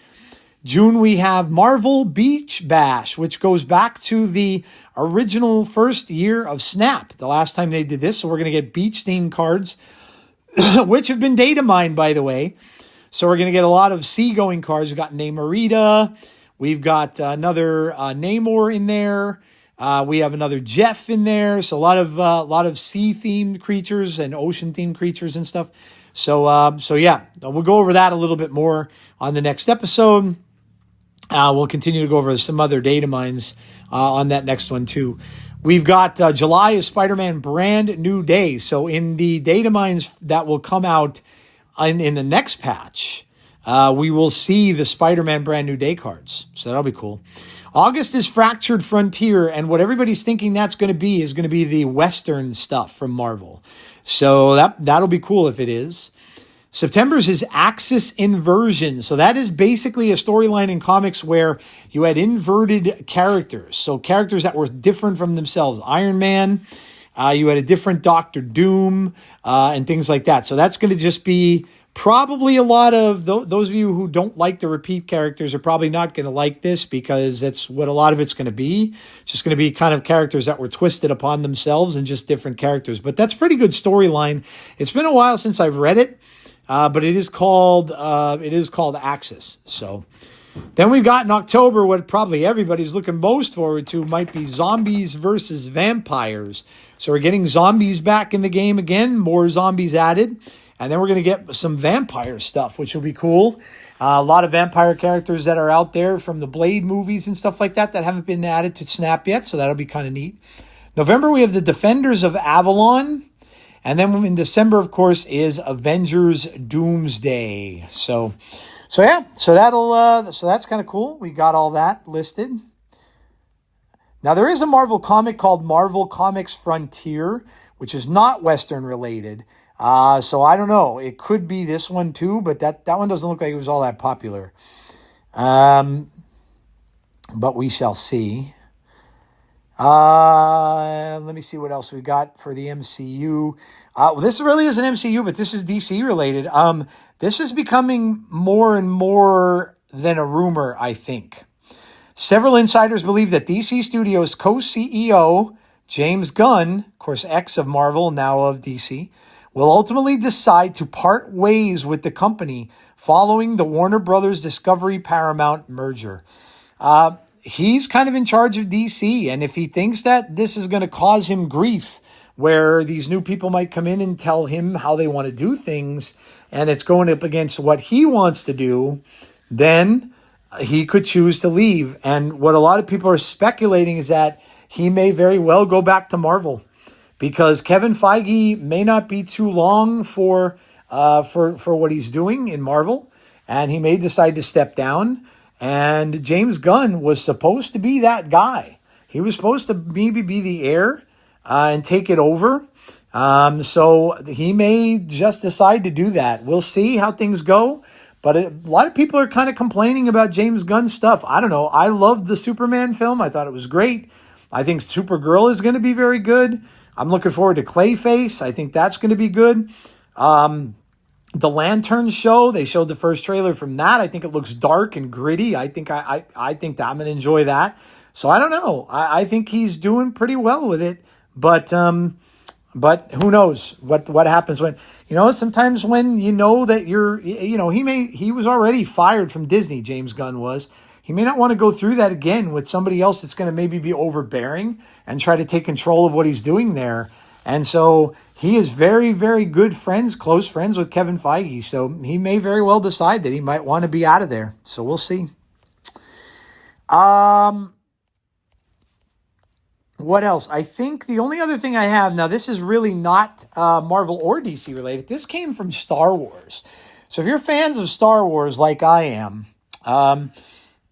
June, we have Marvel Beach Bash, which goes back to the original first year of Snap, the last time they did this. So we're going to get beach-themed cards, which have been data mined, by the way. So we're going to get a lot of seagoing cards. We've got Namorita. We've got another Namor in there. We have another Jeff in there. So a lot of sea-themed creatures and ocean-themed creatures and stuff. So yeah, we'll go over that a little bit more on the next episode. We'll continue to go over some other data mines on that next one too. We've got July is Spider-Man Brand New Day. So in the data mines that will come out in the next patch, we will see the Spider-Man Brand New Day cards. So that'll be cool. August is Fractured Frontier, and what everybody's thinking that's going to be is going to be the Western stuff from Marvel. So that'll be cool if it is. September's is Axis Inversion. So that is basically a storyline in comics where you had inverted characters. So characters that were different from themselves. Iron Man, you had a different Doctor Doom, and things like that. So that's going to just be probably a lot of those of you who don't like the repeat characters are probably not going to like this, because that's what a lot of it's going to be. It's just going to be kind of characters that were twisted upon themselves and just different characters. But that's pretty good storyline. It's been a while since I've read it, but it is called Axis. So then we've got in October what probably everybody's looking most forward to might be Zombies versus Vampires. So we're getting zombies back in the game again, more zombies added. And then we're going to get some vampire stuff, which will be cool. A lot of vampire characters that are out there from the Blade movies and stuff like that haven't been added to Snap yet, so that'll be kind of neat. November, we have the Defenders of Avalon. And then in December, of course, is Avengers Doomsday. So that's kind of cool. We got all that listed. Now, there is a Marvel comic called Marvel Comics Frontier, which is not Western related. So I don't know. It could be this one too, but that one doesn't look like it was all that popular. But we shall see. Let me see what else we got for the MCU. Well, this really isn't MCU, but this is DC related. This is becoming more and more than a rumor, I think. Several insiders believe that DC Studios co-CEO James Gunn, of course, ex of Marvel, now of DC, will ultimately decide to part ways with the company following the Warner Brothers Discovery Paramount merger. He's kind of in charge of DC, and if he thinks that this is going to cause him grief, where these new people might come in and tell him how they want to do things, and it's going up against what he wants to do, then he could choose to leave. And what a lot of people are speculating is that he may very well go back to Marvel, because Kevin Feige may not be too long for what he's doing in Marvel, and he may decide to step down. And James Gunn was supposed to be that guy. He was supposed to maybe be the heir and take it over. So he may just decide to do that. We'll see how things go. But a lot of people are kind of complaining about James Gunn's stuff. I don't know. I loved the Superman film. I thought it was great. I think Supergirl is going to be very good. I'm looking forward to Clayface. I think that's going to be good. The Lantern Show, they showed the first trailer from that. I think it looks dark and gritty. I think I think that I'm going to enjoy that. So I don't know. I think he's doing pretty well with it. But who knows what happens when, sometimes when you know that he was already fired from Disney, James Gunn was. He may not want to go through that again with somebody else that's going to maybe be overbearing and try to take control of what he's doing there. And so he is very, very good friends, close friends with Kevin Feige. So he may very well decide that he might want to be out of there. So we'll see. What else? I think the only other thing I have, now this is really not Marvel or DC related. This came from Star Wars. So if you're fans of Star Wars like I am,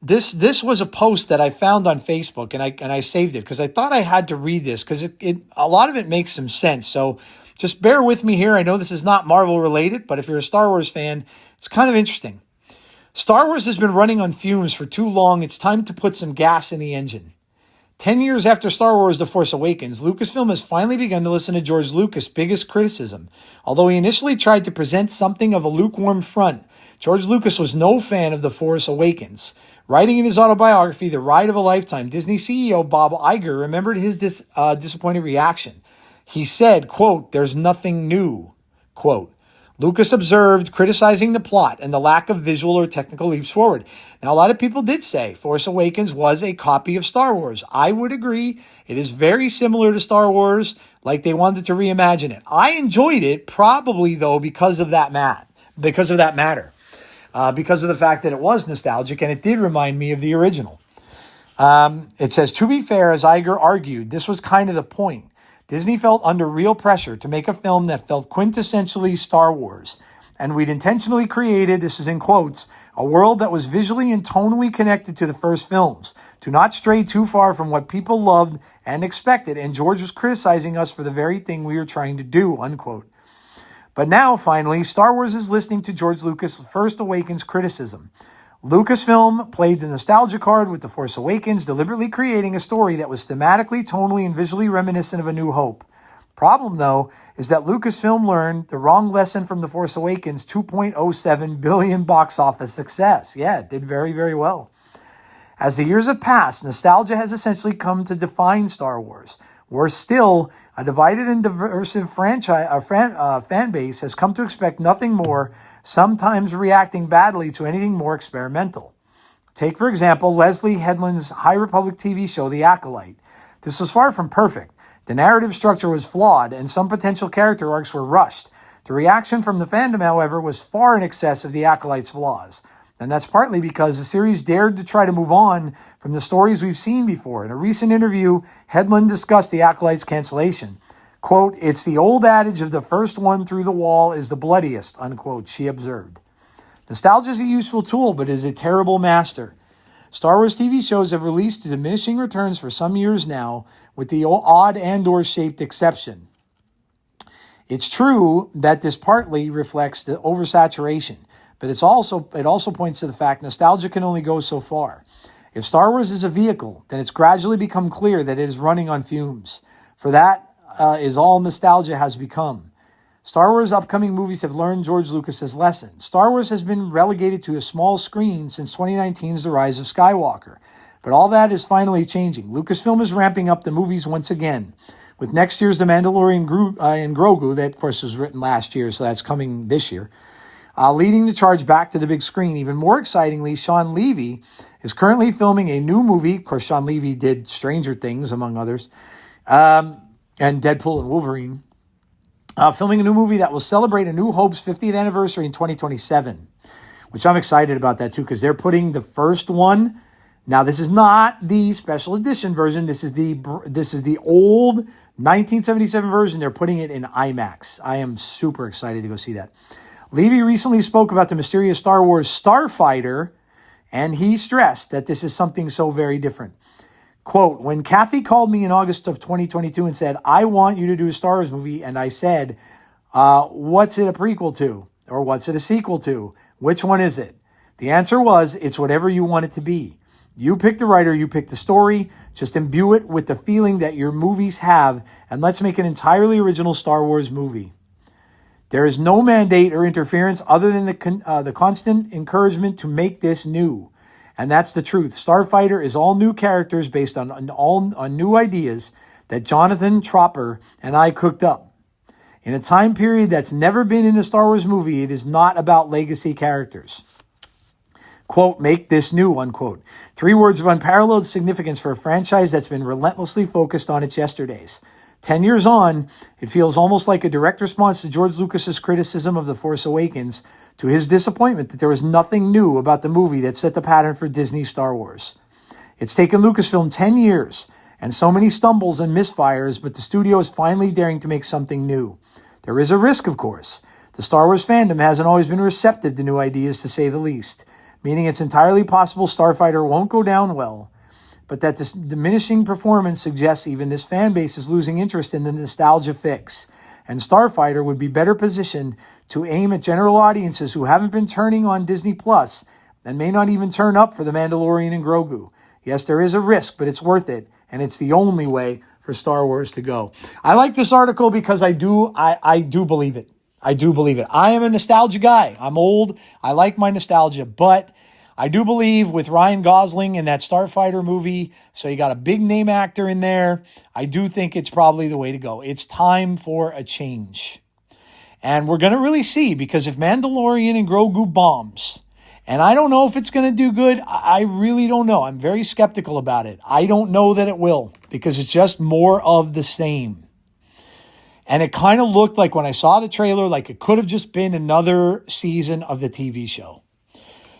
this was a post that I found on Facebook, and I saved it because I thought I had to read this because a lot of it makes some sense. So just bear with me here. I know this is not Marvel related, but if you're a Star Wars fan, it's kind of interesting. Star Wars has been running on fumes for too long. It's time to put some gas in the engine. 10 years after Star Wars The Force Awakens, Lucasfilm has finally begun to listen to George Lucas' biggest criticism. Although he initially tried to present something of a lukewarm front, George Lucas was no fan of The Force Awakens. Writing in his autobiography, The Ride of a Lifetime, Disney CEO Bob Iger remembered his disappointed reaction. He said, quote, "There's nothing new," quote. Lucas observed, criticizing the plot and the lack of visual or technical leaps forward. Now, a lot of people did say Force Awakens was a copy of Star Wars. I would agree. It is very similar to Star Wars, like they wanted to reimagine it. I enjoyed it, probably, though, because of that matter. Because of the fact that it was nostalgic and it did remind me of the original. It says, to be fair, as Iger argued, this was kind of the point. Disney felt under real pressure to make a film that felt quintessentially Star Wars. And we'd intentionally created, this is in quotes, a world that was visually and tonally connected to the first films, to not stray too far from what people loved and expected. And George was criticizing us for the very thing we were trying to do, unquote. But now, finally, Star Wars is listening to George Lucas' Force Awakens criticism. Lucasfilm played the nostalgia card with The Force Awakens, deliberately creating a story that was thematically, tonally, and visually reminiscent of A New Hope. Problem, though, is that Lucasfilm learned the wrong lesson from The Force Awakens' $2.07 billion box office success. Yeah, it did very, very well. As the years have passed, nostalgia has essentially come to define Star Wars. Worse still, a divided and divisive fan base has come to expect nothing more, sometimes reacting badly to anything more experimental. Take, for example, Leslie Headland's High Republic TV show, The Acolyte. This was far from perfect. The narrative structure was flawed, and some potential character arcs were rushed. The reaction from the fandom, however, was far in excess of The Acolyte's flaws. And that's partly because the series dared to try to move on from the stories we've seen before. In a recent interview, Headland discussed The Acolyte's cancellation. Quote, "It's the old adage of the first one through the wall is the bloodiest," unquote, she observed. Nostalgia is a useful tool, but is a terrible master. Star Wars TV shows have released diminishing returns for some years now, with the odd Andor-shaped exception. It's true that this partly reflects the oversaturation, but it also points to the fact nostalgia can only go so far. If Star Wars is a vehicle, then it's gradually become clear that it is running on fumes. For that is all nostalgia has become. Star Wars upcoming movies have learned George Lucas's lesson. Star Wars has been relegated to a small screen since 2019's The Rise of Skywalker. But all that is finally changing. Lucasfilm is ramping up the movies once again. With next year's The Mandalorian and Grogu, that of course was written last year, so that's coming this year, leading the charge back to the big screen. Even more excitingly, Sean Levy is currently filming a new movie. Of course, Sean Levy did Stranger Things, among others, and Deadpool and Wolverine. Filming a new movie that will celebrate A New Hope's 50th anniversary in 2027, which I'm excited about that too, because they're putting the first one. Now, this is not the special edition version. This is the old 1977 version. They're putting it in IMAX. I am super excited to go see that. Levy recently spoke about the mysterious Star Wars starfighter, and he stressed that this is something so very different. Quote, when Kathy called me in August of 2022 and said, I want you to do a Star Wars movie, and I said, what's it a prequel to? Or what's it a sequel to? Which one is it? The answer was, it's whatever you want it to be. You pick the writer, you pick the story, just imbue it with the feeling that your movies have, and let's make an entirely original Star Wars movie. There is no mandate or interference other than the constant encouragement to make this new. And that's the truth. Starfighter is all new characters based on new ideas that Jonathan Tropper and I cooked up. In a time period that's never been in a Star Wars movie, it is not about legacy characters. Quote, make this new, unquote. 3 words of unparalleled significance for a franchise that's been relentlessly focused on its yesterdays. 10 years on, it feels almost like a direct response to George Lucas's criticism of The Force Awakens, to his disappointment that there was nothing new about the movie that set the pattern for Disney Star Wars. It's taken Lucasfilm 10 years and so many stumbles and misfires, but the studio is finally daring to make something new. There is a risk, of course. The Star Wars fandom hasn't always been receptive to new ideas, to say the least, meaning it's entirely possible Starfighter won't go down well, but that this diminishing performance suggests even this fan base is losing interest in the nostalgia fix, and Starfighter would be better positioned to aim at general audiences who haven't been turning on Disney Plus and may not even turn up for The Mandalorian and Grogu. Yes, there is a risk, but it's worth it, and it's the only way for Star Wars to go. I like this article because I do believe it. I do believe it. I am a nostalgia guy. I'm old. I like my nostalgia, but I do believe with Ryan Gosling in that Starfighter movie, so you got a big name actor in there, I do think it's probably the way to go. It's time for a change. And we're going to really see, because if Mandalorian and Grogu bombs, and I don't know if it's going to do good, I really don't know. I'm very skeptical about it. I don't know that it will, because it's just more of the same. And it kind of looked like, when I saw the trailer, like it could have just been another season of the TV show.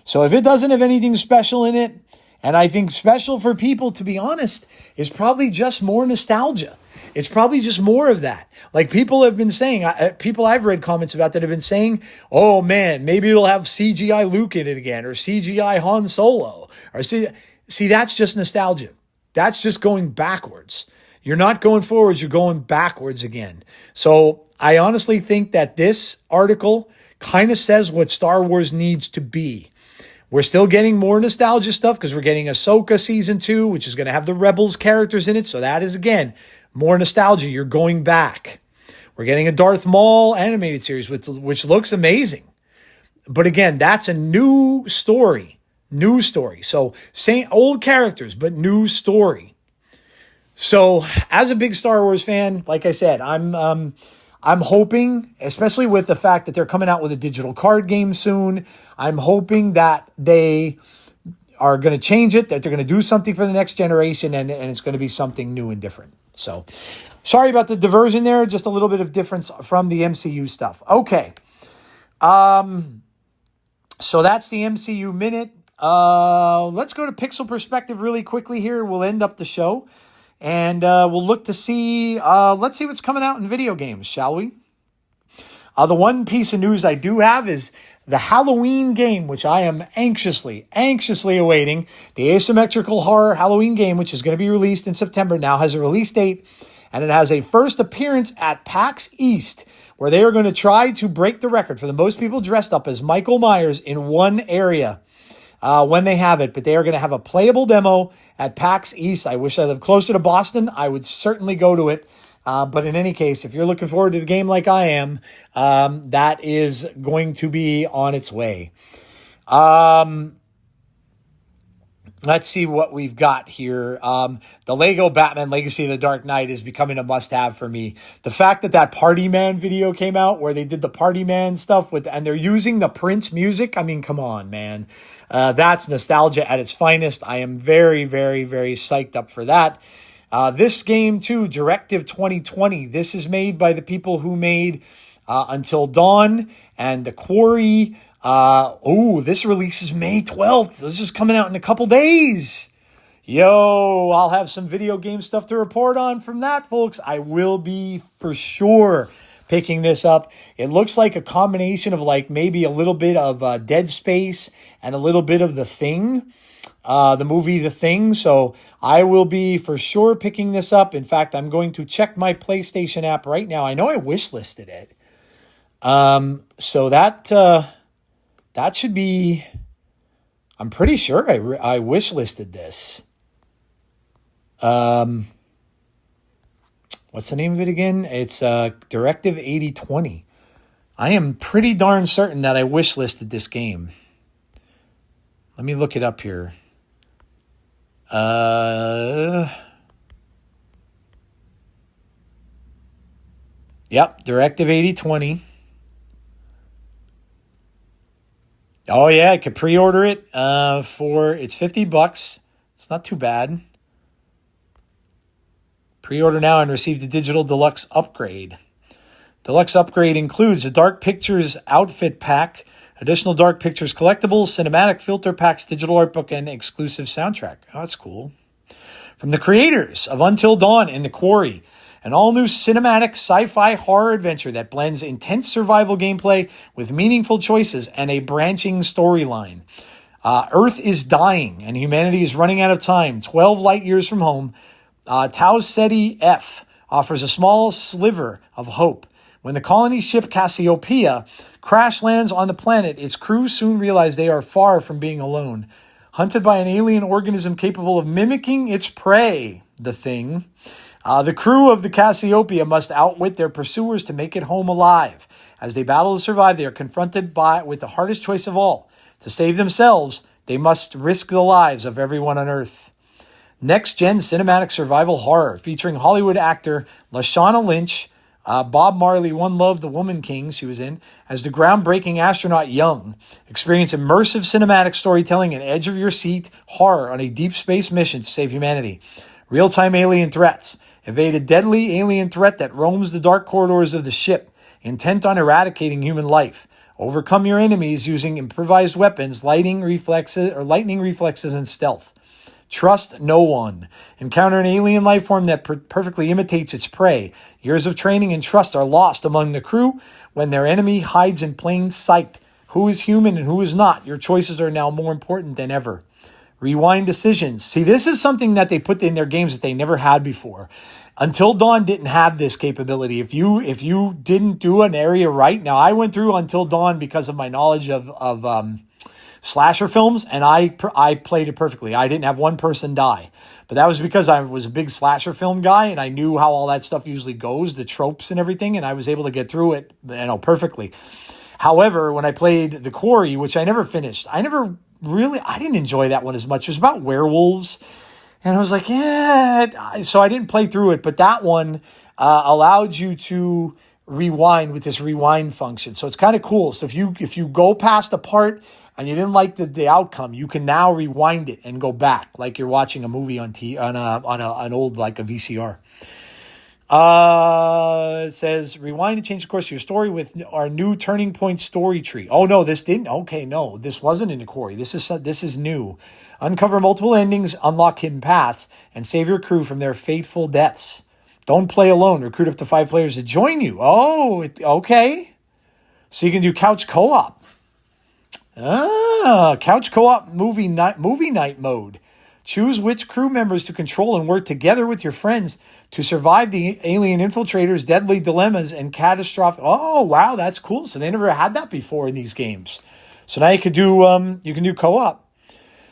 So if it doesn't have anything special in it, and I think special for people, to be honest, is probably just more nostalgia. It's probably just more of that. Like people have been saying, people I've read comments about that have been saying, oh man, maybe it'll have CGI Luke in it again, or CGI Han Solo. Or see, that's just nostalgia. That's just going backwards. You're not going forwards, you're going backwards again. So I honestly think that this article kind of says what Star Wars needs to be. We're still getting more nostalgia stuff because we're getting Ahsoka Season 2, which is going to have the Rebels characters in it. So that is, again, more nostalgia. You're going back. We're getting a Darth Maul animated series, which looks amazing. But again, that's a new story. New story. So same old characters, but new story. So as a big Star Wars fan, like I said, I'm hoping, especially with the fact that they're coming out with a digital card game soon, I'm hoping that they are going to change it, that they're going to do something for the next generation, and it's going to be something new and different. So sorry about the diversion there, just a little bit of difference from the MCU stuff. Okay. So that's the MCU minute. Let's go to Pixel Perspective really quickly here. We'll end up the show. And we'll look to see, let's see what's coming out in video games, shall we? The one piece of news I do have is the Halloween game, which I am anxiously awaiting. The asymmetrical horror Halloween game, which is going to be released in September, now has a release date. And it has a first appearance at PAX East, where they are going to try to break the record for the most people dressed up as Michael Myers in one area. When they have it, but they are going to have a playable demo at PAX East. I wish I lived closer to Boston. I would certainly go to it. But in any case, if you're looking forward to the game like I am, that is going to be on its way. Let's see what we've got here. The Lego Batman Legacy of the Dark Knight is becoming a must-have for me. The fact that Party Man video came out where they did the Party Man stuff and they're using the Prince music. I mean, come on, man. That's nostalgia at its finest. I am very, very, very psyched up for that. This game, too, Directive 2020. This is made by the people who made Until Dawn and The Quarry. This releases May 12th. This is coming out in a couple days. Yo, I'll have some video game stuff to report on from that, folks. I will be for sure picking this up. It looks like a combination of like maybe a little bit of Dead Space and a little bit of The Thing. the movie The Thing. So I will be for sure picking this up. In fact, I'm going to check my PlayStation app right now. I know I wishlisted it. So that should be, I'm pretty sure I wishlisted this. What's the name of it again? It's Directive 8020. I am pretty darn certain that I wishlisted this game. Let me look it up here. Yep, Directive 8020. Oh yeah, I could pre-order it it's $50. It's not too bad. Pre-order now and receive the digital deluxe upgrade. Deluxe upgrade includes a Dark Pictures outfit pack, additional Dark Pictures collectibles, cinematic filter packs, digital art book, and exclusive soundtrack. Oh, that's cool. From the creators of Until Dawn and The Quarry, an all-new cinematic sci-fi horror adventure that blends intense survival gameplay with meaningful choices and a branching storyline. Earth is dying and humanity is running out of time. 12 light years from home, Tau Ceti F offers a small sliver of hope. When the colony ship Cassiopeia crash lands on the planet, its crew soon realize they are far from being alone. Hunted by an alien organism capable of mimicking its prey, the Thing, the crew of the Cassiopeia must outwit their pursuers to make it home alive. As they battle to survive, they are confronted with the hardest choice of all. To save themselves, they must risk the lives of everyone on Earth. Next-gen cinematic survival horror featuring Hollywood actor Lashana Lynch, Bob Marley, One Love, The Woman King, she was in, as the groundbreaking astronaut Young. Experience immersive cinematic storytelling and edge-of-your-seat horror on a deep space mission to save humanity. Real-time alien threats. Evade a deadly alien threat that roams the dark corridors of the ship, intent on eradicating human life. Overcome your enemies using improvised weapons, lightning reflexes, and stealth. Trust no one. Encounter an alien life form that perfectly imitates its prey. Years of training and trust are lost among the crew when their enemy hides in plain sight. Who is human and who is not? Your choices are now more important than ever. Rewind decisions. See, this is something that they put in their games that they never had before. Until Dawn didn't have this capability. If you didn't do an area right, now I went through Until Dawn because of my knowledge of slasher films, and I played it perfectly. I didn't have one person die. But that was because I was a big slasher film guy, and I knew how all that stuff usually goes, the tropes and everything, and I was able to get through it, perfectly. However, when I played The Quarry, which I never finished, I didn't enjoy that one as much. It was about werewolves, and I was like, yeah. So I didn't play through it, but that one allowed you to rewind with this rewind function. So it's kind of cool. So if you go past a part and you didn't like the outcome, you can now rewind it and go back like you're watching a movie on an old, like a VCR. It says rewind and change the course of your story with our new turning point story tree. Oh no, this didn't. Okay, no, this wasn't in the Quarry. This is new. Uncover multiple endings, unlock hidden paths, and save your crew from their fateful deaths. Don't play alone. Recruit up to 5 players to join you. Oh, okay. So you can do couch co-op. Couch co-op movie night mode. Choose which crew members to control and work together with your friends to survive the alien infiltrators, deadly dilemmas, and catastrophic. Oh, wow, that's cool. So they never had that before in these games. So now you can do co-op.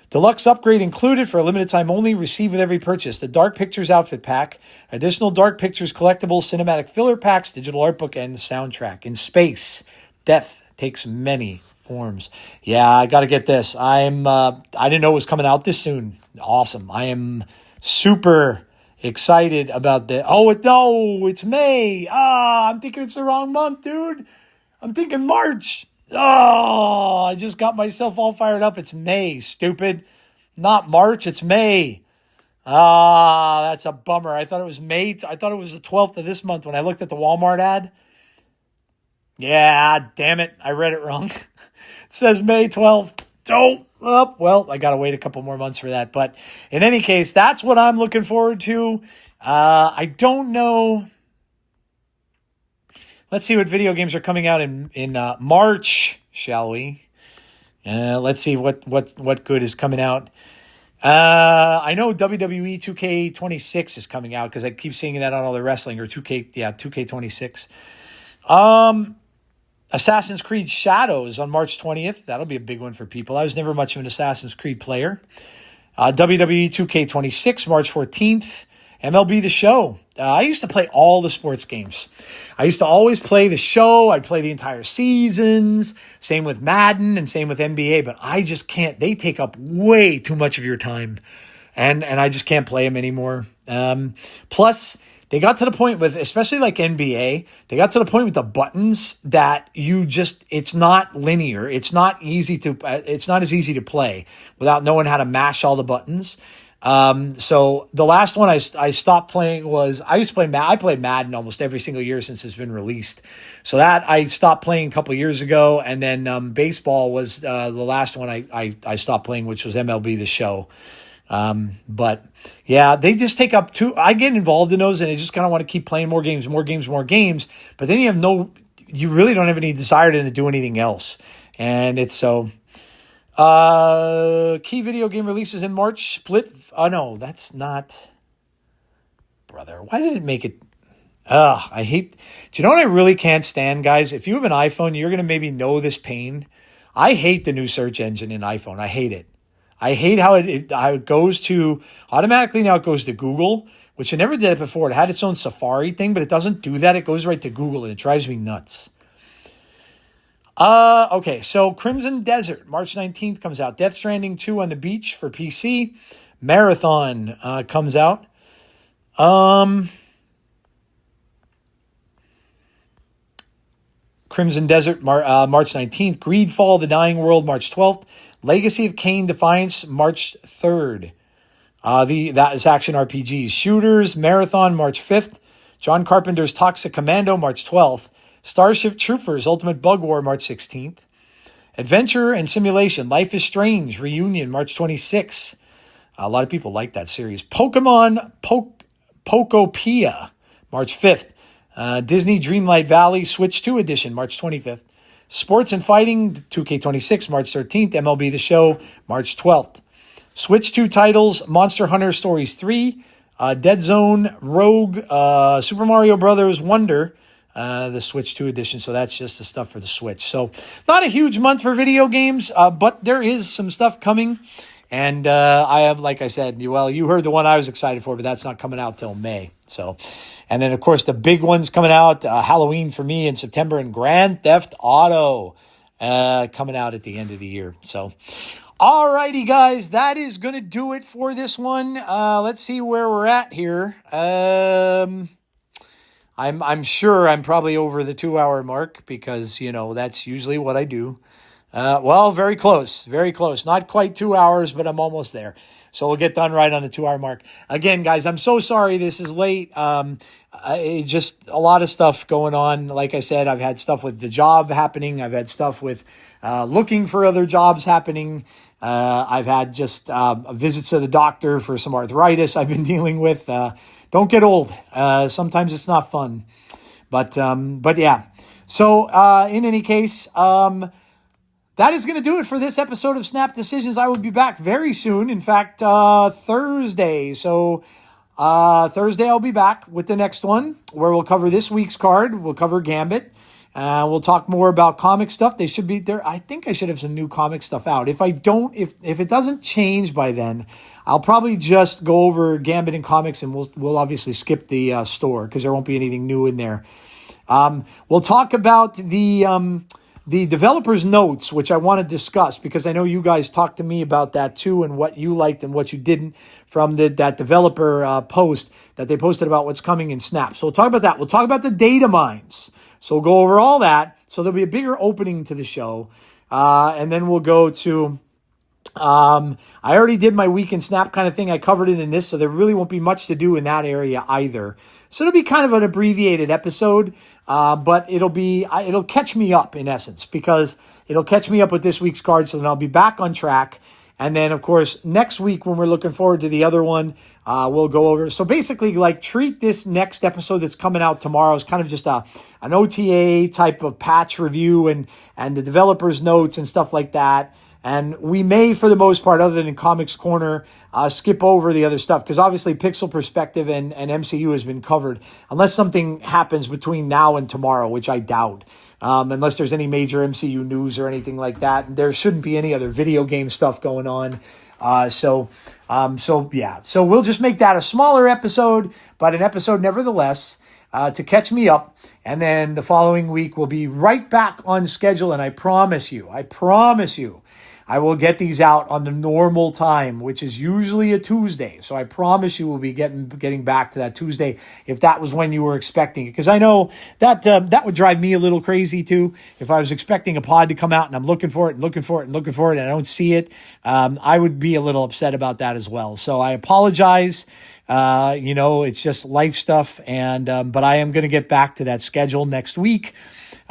Deluxe upgrade included for a limited time only. Receive with every purchase. The Dark Pictures outfit pack, additional Dark Pictures collectibles, cinematic filler packs, digital art book, and the soundtrack. In space, death takes many forms. Yeah, I got to get this. I didn't know it was coming out this soon. Awesome. I am super excited about that. It's May. I'm thinking it's the wrong month, dude. I'm thinking March. I just got myself all fired up. It's May, stupid. Not March, it's May. That's a bummer. I thought it was May. I thought it was the 12th of this month when I looked at the Walmart ad. Yeah, damn it. I read it wrong. It says May 12th. Well, I got to wait a couple more months for that. But in any case, that's what I'm looking forward to. I don't know. Let's see what video games are coming out in March, shall we? Let's see what good is coming out. I know WWE 2K26 is coming out because I keep seeing that on all the wrestling, or 2K26. Assassin's Creed Shadows on March 20th. That'll be a big one for people. I was never much of an Assassin's Creed player. WWE 2K26, March 14th. MLB The Show. I used to play all the sports games. I used to always play the show. I'd play the entire seasons. Same with Madden and same with NBA. But I just can't. They take up way too much of your time. And I just can't play them anymore. Plus, they got to the point with, especially like NBA, they got to the point with the buttons that it's not linear. It's not as easy to play without knowing how to mash all the buttons. So the last one I stopped playing was, I played Madden almost every single year since it's been released. So that I stopped playing a couple of years ago. And then, baseball was, the last one I stopped playing, which was MLB The Show. But yeah, they just take up I get involved in those and I just kind of want to keep playing more games. But then you really don't have any desire to do anything else. And it's so, key video game releases in March. Split. Oh no, that's not. Brother, why did it make it? I hate. Do you know what I really can't stand, guys? If you have an iPhone, you're gonna maybe know this pain. I hate the new search engine in iPhone. I hate it. I hate how it goes to automatically now. It goes to Google, which it never did it before. It had its own Safari thing, but it doesn't do that. It goes right to Google, and it drives me nuts. Okay, so Crimson Desert, March 19th comes out. Death Stranding 2 on the beach for PC. Marathon comes out. Crimson Desert, March 19th. Greedfall, The Dying World, March 12th. Legacy of Kain Defiance, March 3rd. That is action RPGs. Shooters, Marathon, March 5th. John Carpenter's Toxic Commando, March 12th. Starship Troopers, Ultimate Bug War, March 16th. Adventure and Simulation, Life is Strange, Reunion, March 26th. A lot of people like that series. Pokemon Pokopia, March 5th. Disney Dreamlight Valley, Switch 2 Edition, March 25th. Sports and Fighting, 2K26, March 13th. MLB The Show, March 12th. Switch 2 titles, Monster Hunter Stories 3, Dead Zone, Rogue, Super Mario Brothers Wonder, the Switch 2 edition. So that's just the stuff for the Switch. So not a huge month for video games, but there is some stuff coming. And I have, like I said, well, you heard the one I was excited for, but that's not coming out till May. So, and then, of course, the big ones coming out, Halloween for me in September, and Grand Theft Auto coming out at the end of the year. So, alrighty, guys, that is going to do it for this one. Let's see where we're at here. I'm sure I'm probably over the 2-hour mark because, that's usually what I do. Well, very close, very close. Not quite 2 hours, but I'm almost there. So we'll get done right on the 2-hour mark. Again, guys, I'm so sorry this is late. Just a lot of stuff going on. Like I said, I've had stuff with the job happening. I've had stuff with looking for other jobs happening. I've had just visits to the doctor for some arthritis I've been dealing with. Don't get old. Sometimes it's not fun. But yeah. So in any case, that is going to do it for this episode of Snap Decisions. I will be back very soon. In fact, Thursday. So Thursday I'll be back with the next one where we'll cover this week's card. We'll cover Gambit. We'll talk more about comic stuff. They should be there. I think I should have some new comic stuff out. If it doesn't change by then, I'll probably just go over Gambit and comics, and we'll obviously skip the store because there won't be anything new in there. We'll talk about the developer's notes, which I want to discuss because I know you guys talked to me about that too and what you liked and what you didn't from that developer post that they posted about what's coming in Snap. So we'll talk about that. We'll talk about the data mines. So we'll go over all that. So there'll be a bigger opening to the show. And then we'll go to, I already did my week in Snap kind of thing. I covered it in this, so there really won't be much to do in that area either. So it'll be kind of an abbreviated episode, but it'll catch me up in essence because it'll catch me up with this week's card. So then I'll be back on track. And then, of course, next week when we're looking forward to the other one, we'll go over. So basically, treat this next episode that's coming out tomorrow as kind of just an OTA type of patch review and the developer's notes and stuff like that. And we may, for the most part, other than Comics Corner, skip over the other stuff. Because obviously Pixel Perspective and MCU has been covered. Unless something happens between now and tomorrow, which I doubt. Unless there's any major MCU news or anything like that. There shouldn't be any other video game stuff going on. So we'll just make that a smaller episode, but an episode nevertheless, to catch me up. And then the following week we'll be right back on schedule. And I promise you, I will get these out on the normal time, which is usually a Tuesday. So I promise you we'll be getting back to that Tuesday if that was when you were expecting it. Because I know that that would drive me a little crazy too. If I was expecting a pod to come out and I'm looking for it and I don't see it, I would be a little upset about that as well. So I apologize. It's just life stuff. But I am going to get back to that schedule next week.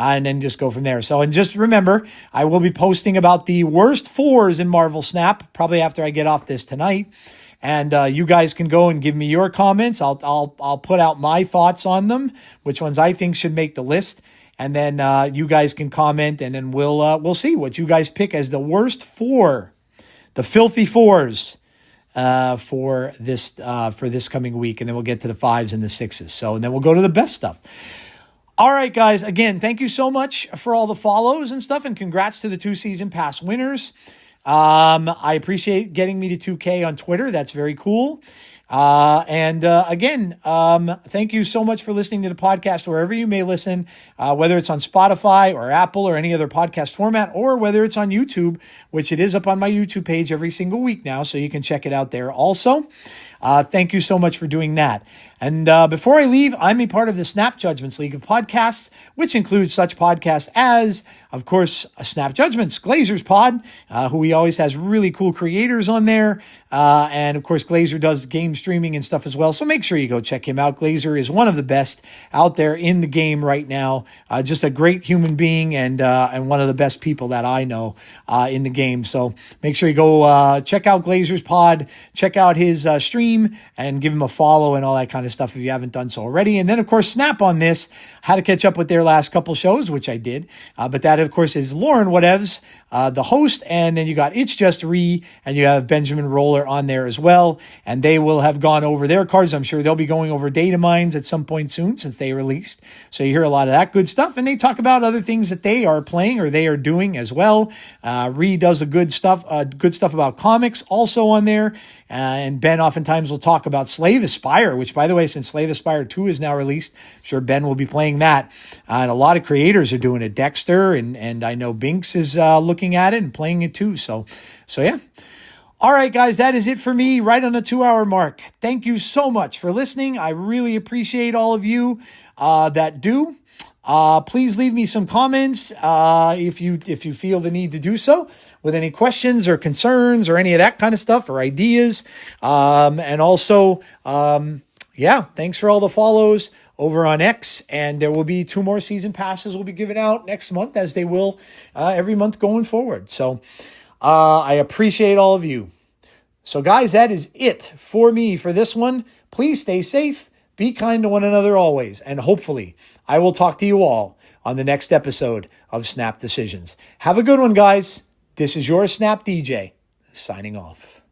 And then just go from there. So, and just remember, I will be posting about the worst 4s in Marvel Snap, probably after I get off this tonight. And you guys can go and give me your comments. I'll put out my thoughts on them, which ones I think should make the list. And then you guys can comment, and then we'll see what you guys pick as the worst 4, the filthy 4s. For this coming week, and then we'll get to the 5s and the 6s. So, and then we'll go to the best stuff. All right, guys. Again, thank you so much for all the follows and stuff, and congrats to the 2 season pass winners. I appreciate getting me to 2K on Twitter. That's very cool. Again, thank you so much for listening to the podcast wherever you may listen, whether it's on Spotify or Apple or any other podcast format, or whether it's on YouTube, which it is up on my YouTube page every single week now, so you can check it out there also. Thank you so much for doing that. And before I leave, I'm a part of the Snap Judgments League of Podcasts, which includes such podcasts as, of course, Snap Judgments, Glazer's Pod, who he always has really cool creators on there. And, of course, Glazer does game streaming and stuff as well. So make sure you go check him out. Glazer is one of the best out there in the game right now. Just a great human being and one of the best people that I know in the game. So make sure you go check out Glazer's Pod, check out his stream, and give him a follow and all that kind of stuff if you haven't done so already. And then, of course, Snap on this, how to catch up with their last couple shows, which I did. But that, of course, is Lauren Whatevs, the host. And then you got It's Just Re, and you have Benjamin Roller on there as well. And they will have gone over their cards. I'm sure they'll be going over data mines at some point soon since they released. So you hear a lot of that good stuff. And they talk about other things that they are playing or they are doing as well. Re does a good stuff about comics also on there. And Ben oftentimes will talk about Slay the Spire, which, by the way, since Slay the Spire 2 is now released, I'm sure Ben will be playing that. And a lot of creators are doing it. Dexter and I know Binks is looking at it and playing it too. So yeah. All right, guys, that is it for me right on the 2-hour mark. Thank you so much for listening. I really appreciate all of you that do. Please leave me some comments if you feel the need to do so, with any questions or concerns or any of that kind of stuff or ideas. And also, thanks for all the follows over on X. And there will be 2 more season passes we'll be giving out next month, as they will every month going forward. So I appreciate all of you. So, guys, that is it for me for this one. Please stay safe. Be kind to one another always. And hopefully I will talk to you all on the next episode of Snap Decisions. Have a good one, guys. This is your Snap DJ, signing off.